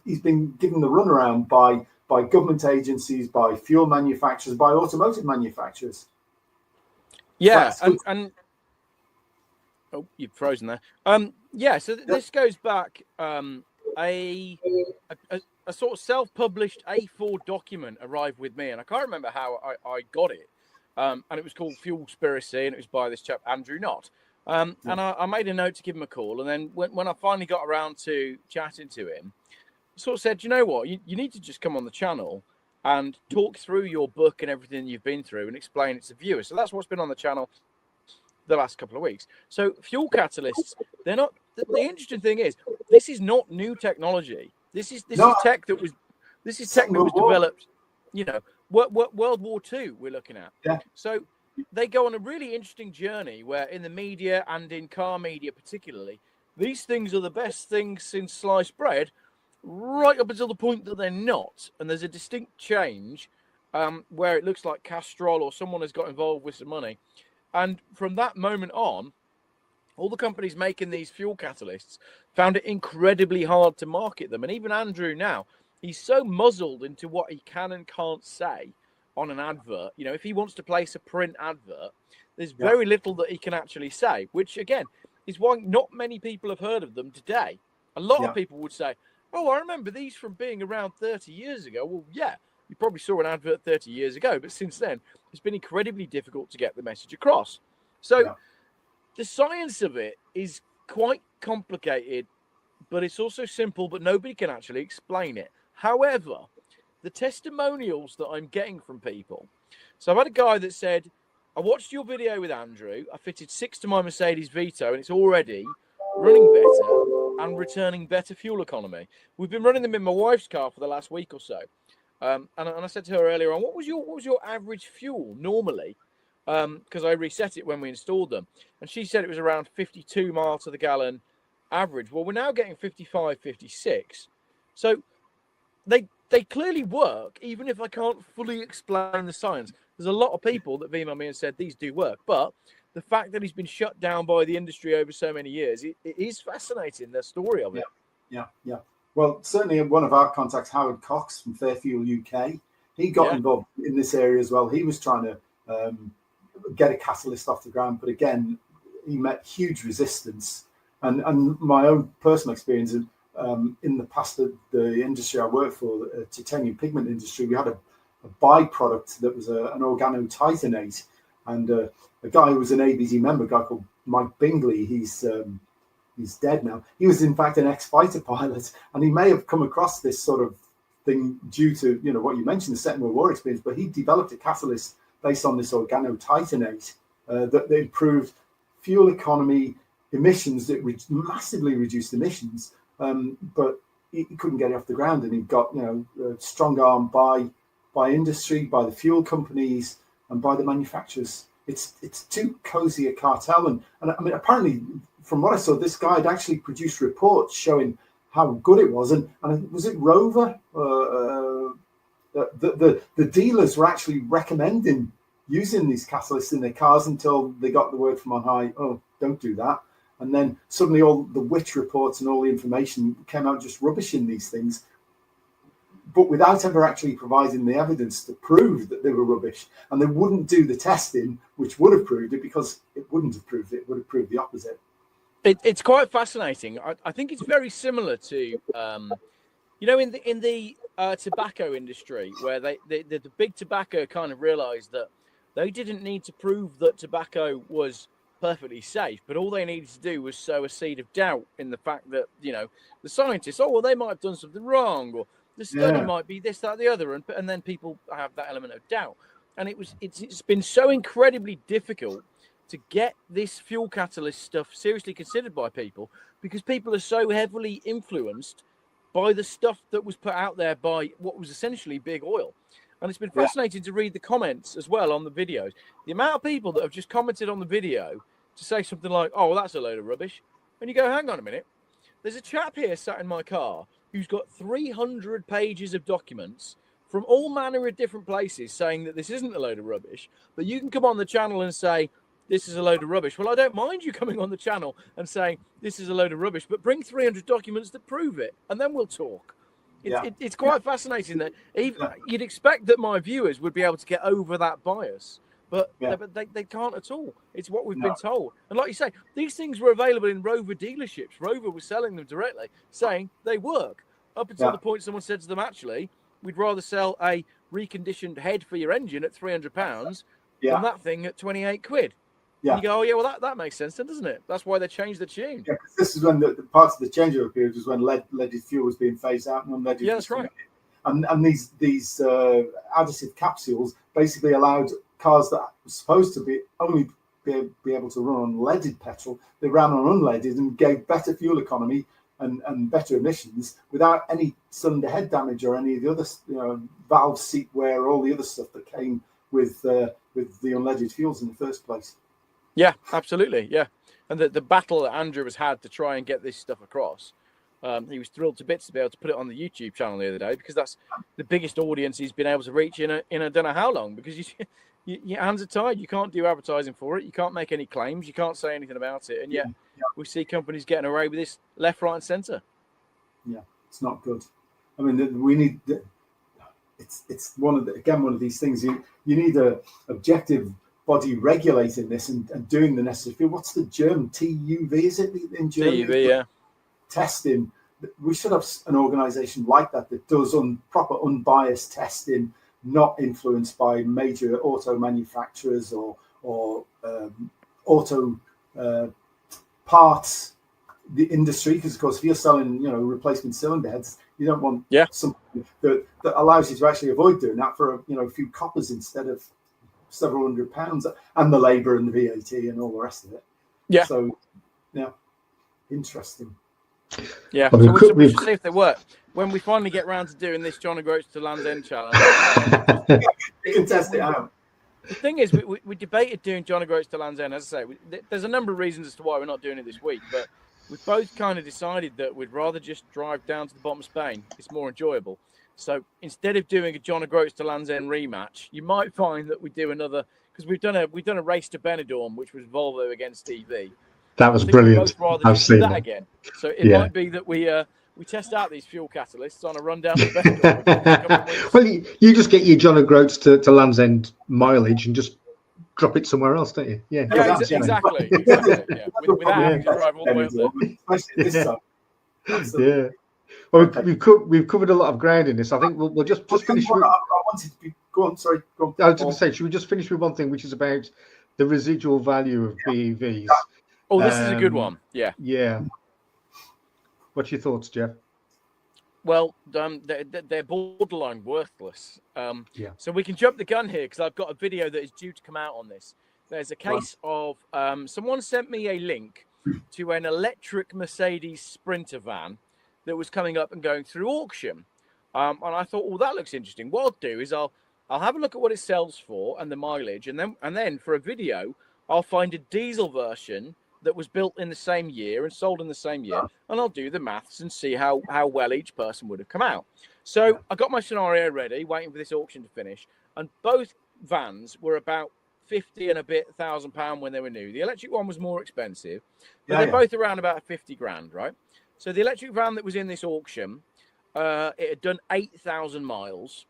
S1: he's been given the runaround by government agencies, by fuel manufacturers, by automotive manufacturers.
S5: Yeah, and oh, you've frozen there. Yeah, so this goes back a sort of self-published A4 document arrived with me, and I can't remember how I got it. And it was called Fuelspiracy, and it was by this chap Andrew Knott. And I made a note to give him a call, and then when I finally got around to chatting to him, I sort of said, you know what, you need to just come on the channel and talk through your book and everything you've been through and explain it to viewers. So that's what's been on the channel the last couple of weeks. So fuel catalysts, they're not. The interesting thing is, this is not new technology. This is tech that was developed, you know, World War II we're looking at.
S1: Yeah.
S5: So they go on a really interesting journey where in the media and in car media particularly, these things are the best things since sliced bread, right up until the point that they're not. And there's a distinct change where it looks like Castrol or someone has got involved with some money. And from that moment on, all the companies making these fuel catalysts found it incredibly hard to market them. And even Andrew now, he's so muzzled into what he can and can't say on an advert. You know, if he wants to place a print advert, there's very little that he can actually say, which again is why not many people have heard of them today. A lot of people would say, oh, I remember these from being around 30 years ago. Well, yeah, you probably saw an advert 30 years ago, but since then, it's been incredibly difficult to get the message across. So the science of it is quite complicated, but it's also simple, but nobody can actually explain it. However, the testimonials that I'm getting from people. So I've had a guy that said, I watched your video with Andrew. I fitted 6 to my Mercedes Vito, and it's already running better and returning better fuel economy. We've been running them in my wife's car for the last week or so. And I said to her earlier on, what was your average fuel normally? Because I reset it when we installed them. And she said it was around 52 miles to the gallon average. Well, we're now getting 55, 56. So they clearly work, even if I can't fully explain the science. There's a lot of people that have emailed me and said these do work. But the fact that he's been shut down by the industry over so many years, it is fascinating, the story of it.
S1: Yeah. Well, certainly one of our contacts, Howard Cox from Fairfield UK, he got involved in this area as well. He was trying to get a catalyst off the ground, but again, he met huge resistance. And my own personal experience in the past, the industry I worked for, the titanium pigment industry, we had a byproduct that was an organotitanate, and a guy who was an ABD member, a guy called Mike Bingley, he's dead now. He was in fact an ex-fighter pilot, and he may have come across this sort of thing due to what you mentioned, the Second World War experience. But he developed a catalyst based on this organotitanate that improved fuel economy, emissions, that massively reduced emissions. But he couldn't get it off the ground, and he got strong arm by industry, by the fuel companies, and by the manufacturers. It's too cozy a cartel, and I mean, apparently, from what I saw, this guy had actually produced reports showing how good it was, and was it Rover? The dealers were actually recommending using these catalysts in their cars until they got the word from on high, oh, don't do that. And then suddenly all the witch reports and all the information came out just rubbishing these things, but without ever actually providing the evidence to prove that they were rubbish. And they wouldn't do the testing, which would have proved it, because it wouldn't have proved it. It would have proved the opposite.
S5: It's quite fascinating. I think it's very similar to, in the tobacco industry, where the big tobacco kind of realised that they didn't need to prove that tobacco was perfectly safe, but all they needed to do was sow a seed of doubt in the fact that, the scientists, they might have done something wrong, or the study might be this, that, the other, and then people have that element of doubt. And it's been so incredibly difficult to get this fuel catalyst stuff seriously considered by people, because people are so heavily influenced by the stuff that was put out there by what was essentially big oil. And it's been fascinating to read the comments as well on the videos. The amount of people that have just commented on the video to say something like, oh, well, that's a load of rubbish. And you go, hang on a minute. There's a chap here sat in my car who's got 300 pages of documents from all manner of different places saying that this isn't a load of rubbish. But you can come on the channel and say, this is a load of rubbish. Well, I don't mind you coming on the channel and saying this is a load of rubbish, but bring 300 documents that prove it, and then we'll talk. It's quite fascinating that you'd expect that my viewers would be able to get over that bias, but they can't at all. It's what we've been told. And like you say, these things were available in Rover dealerships. Rover was selling them directly, saying they work, up until the point someone said to them, actually, we'd rather sell a reconditioned head for your engine at £300 than that thing at 28 quid. Yeah. And you go, oh, yeah, well, that makes sense then, doesn't it? That's why they changed the tune. Yeah, because
S1: this is when the parts of the changeover period was when leaded fuel was being phased out and unleaded.
S5: Yeah, that's right.
S1: And these additive capsules basically allowed cars that were supposed to be only be able to run on leaded petrol, they ran on unleaded and gave better fuel economy and better emissions without any cylinder head damage or any of the other valve seat wear, all the other stuff that came with the unleaded fuels in the first place.
S5: Yeah, absolutely. Yeah. and the battle that Andrew has had to try and get this stuff across. He was thrilled to bits to be able to put it on the YouTube channel the other day, because that's the biggest audience he's been able to reach in a don't know how long, because your hands are tied. You can't do advertising for it. You can't make any claims. You can't say anything about it. And yet we see companies getting away with this left, right, and centre. Yeah,
S1: it's not good. I mean, we need. It's one of these things. You need a objective body regulating this and doing the necessary. What's the German TUV? Is it in Germany?
S5: TUV, yeah.
S1: Testing. We should have an organisation like that does proper unbiased testing, not influenced by major auto manufacturers or auto parts, the industry. Because of course, if you're selling replacement cylinder heads, you don't want something that allows you to actually avoid doing that for a few coppers instead of several £100, and the labour and the VAT and all the rest of it.
S5: Yeah.
S1: So interesting.
S5: Yeah, so we should see if they work. When we finally get round to doing this John O'Groats to Land's End challenge,
S1: you can test it out.
S5: The thing is, we debated doing John O'Groats to Land's End. As I say, there's a number of reasons as to why we're not doing it this week, but we've both kind of decided that we'd rather just drive down to the bottom of Spain. It's more enjoyable. So instead of doing a John O'Groats to Land's End rematch, you might find that we do another, because we've done a race to Benidorm, which was Volvo against EV.
S2: That was brilliant.
S5: I've seen that again. So it might be that we test out these fuel catalysts on a run down to Benidorm.
S2: Well, you just get your John O'Groats to Land's End mileage and just drop it somewhere else, don't you? Yeah,
S5: exactly. Yeah. Without having to drive all the way up there.
S2: Yeah. Well, we've covered a lot of ground in this. I think we'll just finish.
S1: I wanted to go on. Sorry, go on.
S2: I was going to say, should we just finish with one thing, which is about the residual value of BEVs?
S5: Oh, this is a good one. Yeah.
S2: Yeah. What's your thoughts, Geoff?
S5: Well, they're borderline worthless. So we can jump the gun here, because I've got a video that is due to come out on this. There's a case of someone sent me a link to an electric Mercedes Sprinter van that was coming up and going through auction. And I thought, well, that looks interesting. What I'll do is I'll have a look at what it sells for and the mileage, and then for a video, I'll find a diesel version that was built in the same year and sold in the same year, and I'll do the maths and see how well each person would have come out. So I got my scenario ready, waiting for this auction to finish, and both vans were about 50 and a bit £1,000 when they were new. The electric one was more expensive, but they're both around about 50 grand, right? So the electric van that was in this auction, it had done 8,000 miles,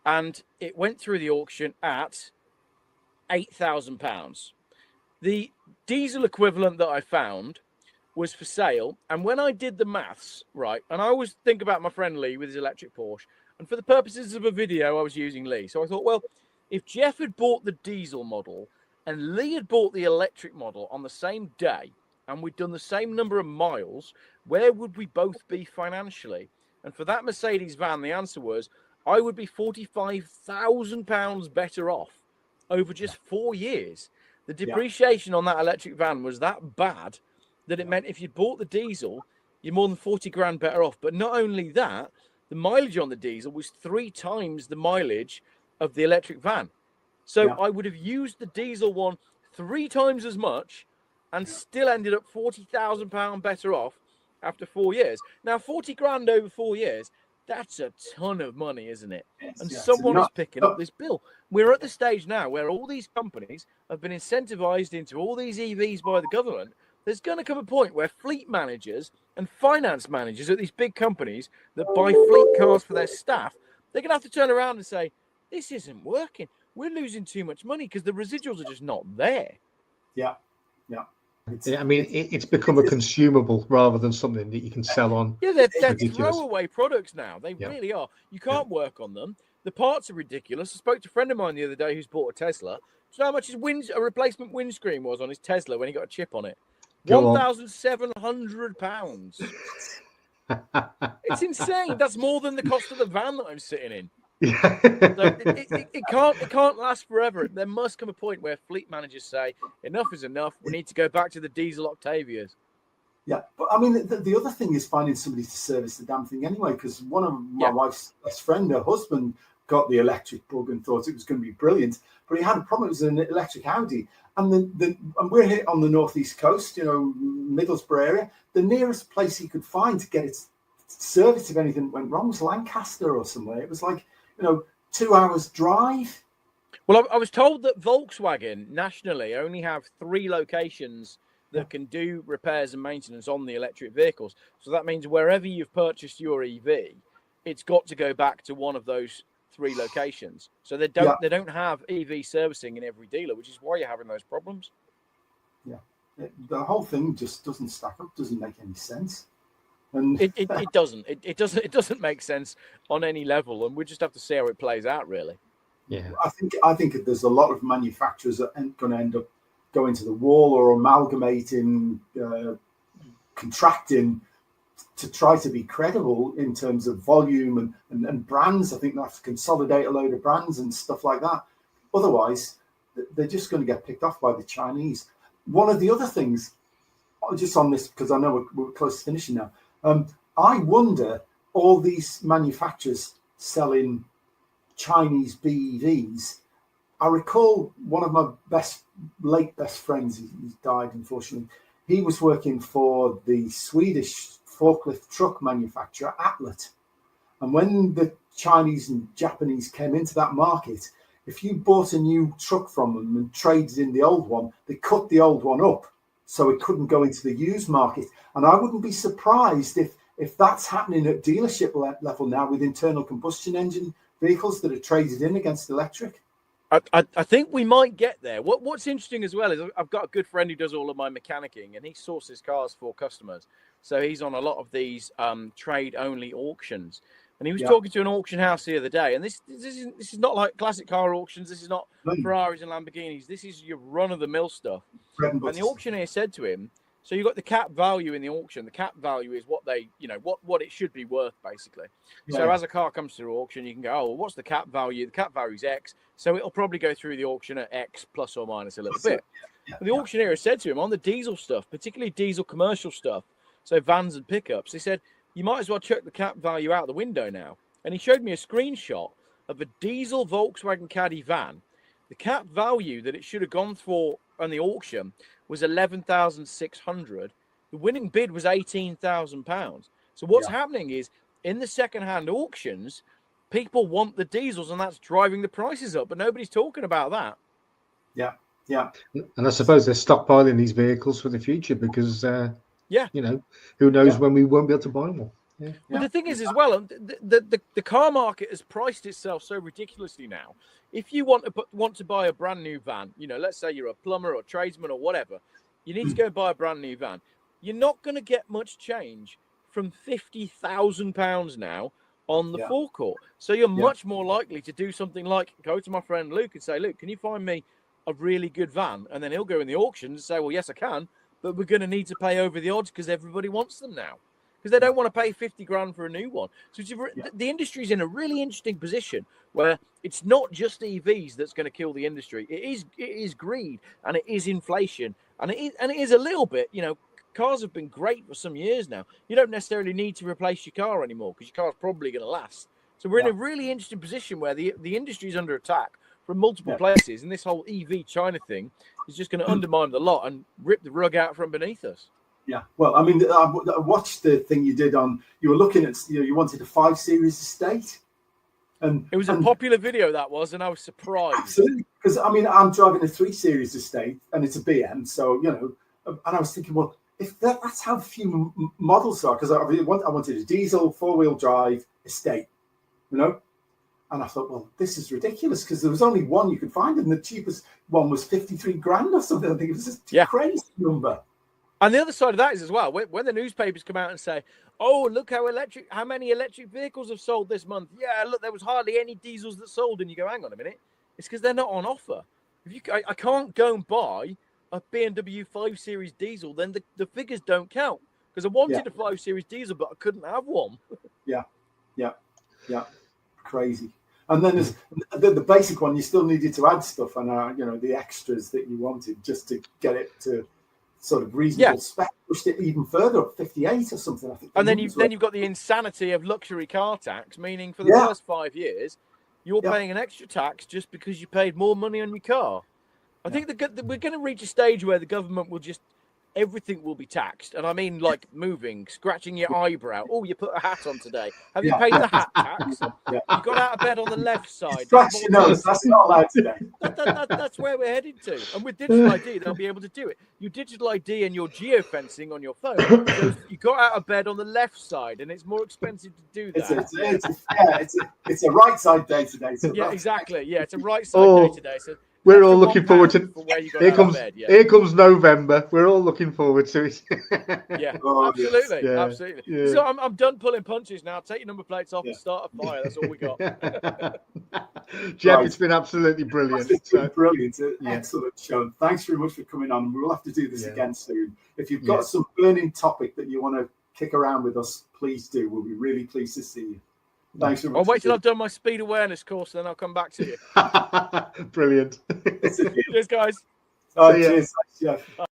S5: and it went through the auction at £8,000. The diesel equivalent that I found was for sale, and when I did the maths, right, and I always think about my friend Lee with his electric Porsche, and for the purposes of a video, I was using Lee. So I thought, well, if Geoff had bought the diesel model and Lee had bought the electric model on the same day, and we'd done the same number of miles, where would we both be financially? And for that Mercedes van, the answer was I would be £45,000 better off over just 4 years. The depreciation on that electric van was that bad that it meant if you bought the diesel, you're more than 40 grand better off. But not only that, the mileage on the diesel was 3 times the mileage of the electric van. So I would have used the diesel one 3 times as much and still ended up £40,000 better off after 4 years. Now, 40 grand over 4 years, that's a ton of money, isn't it? And someone is picking up this bill. We're at the stage now where all these companies have been incentivized into all these EVs by the government. There's going to come a point where fleet managers and finance managers at these big companies that buy fleet cars for their staff, they're going to have to turn around and say, this isn't working. We're losing too much money because the residuals are just not there.
S1: Yeah.
S2: I mean, it's become a consumable rather than something that you can sell on.
S5: Yeah, they're throwaway products now. They really are. You can't work on them. The parts are ridiculous. I spoke to a friend of mine the other day who's bought a Tesla. Do you know how much a replacement windscreen was on his Tesla when he got a chip on it? £1,700. It's insane. That's more than the cost of the van that I'm sitting in. So it can't last forever. There must come a point where fleet managers say enough is enough. We need to go back to the diesel Octavias.
S1: Yeah, but I mean, the other thing is finding somebody to service the damn thing anyway. Because one of my wife's best friend, her husband, got the electric bug and thought it was going to be brilliant, but he had a problem. It was an electric Audi, and and we're here on the northeast coast, Middlesbrough area. The nearest place he could find to get it serviced if anything went wrong was Lancaster or somewhere. It was like 2 hours drive.
S5: Well, I was told that Volkswagen nationally only have 3 locations that can do repairs and maintenance on the electric vehicles. So that means wherever you've purchased your EV, it's got to go back to one of those 3 locations. So they don't have EV servicing in every dealer, which is why you're having those problems.
S1: Yeah, the whole thing just doesn't stack up. Doesn't make any sense. And
S5: it doesn't. It doesn't make sense on any level, and we just have to see how it plays out, really.
S2: Yeah,
S1: I think there's a lot of manufacturers that are going to end up going to the wall or amalgamating, contracting to try to be credible in terms of volume and brands. I think they have to consolidate a load of brands and stuff like that. Otherwise, they're just going to get picked off by the Chinese. One of the other things, just on this, because I know we're close to finishing now, I wonder, all these manufacturers selling Chinese BEVs. I recall one of my late best friends, he died unfortunately. He was working for the Swedish forklift truck manufacturer Atlet. And when the Chinese and Japanese came into that market, if you bought a new truck from them and traded in the old one, they cut the old one up so it couldn't go into the used market. And I wouldn't be surprised if that's happening at dealership level now with internal combustion engine vehicles that are traded in against electric.
S5: I think we might get there. What's interesting as well is I've got a good friend who does all of my mechanicking, and he sources cars for customers. So he's on a lot of these trade-only auctions. And he was talking to an auction house the other day, and this is not like classic car auctions. This is not Ferraris and Lamborghinis. This is your run-of-the-mill stuff. And the auctioneer said to him, so you've got the cap value in the auction. The cap value is what they, what it should be worth, basically. Yeah. So as a car comes through auction, you can go, oh, well, what's the cap value? The cap value is X. So it'll probably go through the auction at X plus or minus a little bit. The auctioneer said to him on the diesel stuff, particularly diesel commercial stuff, so vans and pickups, he said, you might as well check the cap value out the window now. And he showed me a screenshot of a diesel Volkswagen Caddy van. The cap value that it should have gone for on the auction was $11,600. The winning bid was £18,000. So what's happening is in the second-hand auctions, people want the diesels, and that's driving the prices up. But nobody's talking about that.
S1: Yeah, yeah.
S2: And I suppose they're stockpiling these vehicles for the future because, who knows when we won't be able to buy them. Yeah.
S5: But the thing is, as well, the car market has priced itself so ridiculously now. If you want to buy a brand new van, let's say you're a plumber or tradesman or whatever, you need to go buy a brand new van. You're not going to get much change from £50,000 now on the forecourt. So you're much more likely to do something like go to my friend Luke and say, Luke, can you find me a really good van? And then he'll go in the auction and say, well, yes, I can, but we're going to need to pay over the odds because everybody wants them now. Because they don't want to pay 50 grand for a new one. So the industry's in a really interesting position where it's not just EVs that's going to kill the industry. It is greed, and it is inflation, and it is a little bit. Cars have been great for some years now. You don't necessarily need to replace your car anymore because your car's probably going to last. So we're in a really interesting position where the industry's under attack from multiple places, and this whole EV China thing is just going to undermine the lot and rip the rug out from beneath us.
S1: Yeah, well, I mean, I watched the thing you did on. You were looking at, you wanted a 5 Series estate, and
S5: it was a popular video that was, and I was surprised.
S1: Absolutely, because I mean, I'm driving a 3 Series estate, and it's a BM, so and I was thinking, well, if that's how few models are, because I wanted a diesel 4-wheel drive estate, and I thought, well, this is ridiculous because there was only one you could find, and the cheapest one was 53 grand or something. I think it was just a crazy number.
S5: And the other side of that is as well, when the newspapers come out and say, oh, look how many electric vehicles have sold this month. Yeah, look, there was hardly any diesels that sold. And you go, hang on a minute. It's because they're not on offer. I can't go and buy a BMW 5 Series diesel, then the figures don't count. Because I wanted a 5 Series diesel, but I couldn't have one. Yeah.
S1: Crazy. And then there's the basic one, you still needed to add stuff and, the extras that you wanted just to get it to sort of reasonable spec, pushed it even further up, 58 or something, I think.
S5: And then you've got the insanity of luxury car tax, meaning for the first 5 years, you're paying an extra tax just because you paid more money on your car. I think we're going to reach a stage where the government will just, everything will be taxed. And I mean, like moving, scratching your eyebrow. Oh, you put a hat on today. Have you paid the hat tax? You got out of bed on the left side.
S1: Scratch your nose. That's not allowed today.
S5: That's where we're headed to. And with digital ID, they'll be able to do it. Your digital ID and your geofencing on your phone. So you got out of bed on the left side, and it's more expensive to do that.
S1: It's a right side day today. So
S5: yeah, exactly. Yeah, it's a right side day today. So
S2: we're all looking forward to. Here comes November. We're all looking forward to it.
S5: Yeah, absolutely, absolutely. Yeah. So I'm done pulling punches now. Take your number plates off and start a fire. That's all we got.
S2: Geoff, it's been absolutely brilliant.
S1: It's been brilliant. Excellent show. Thanks very much for coming on. We'll have to do this again soon. If you've got some burning topic that you want to kick around with us, please do. We'll be really pleased to see you. Thanks very much.
S5: I'll wait till I've done my speed awareness course, then I'll come back to you.
S2: Brilliant.
S5: Cheers, guys.
S1: Cheers. Thanks, Geoff.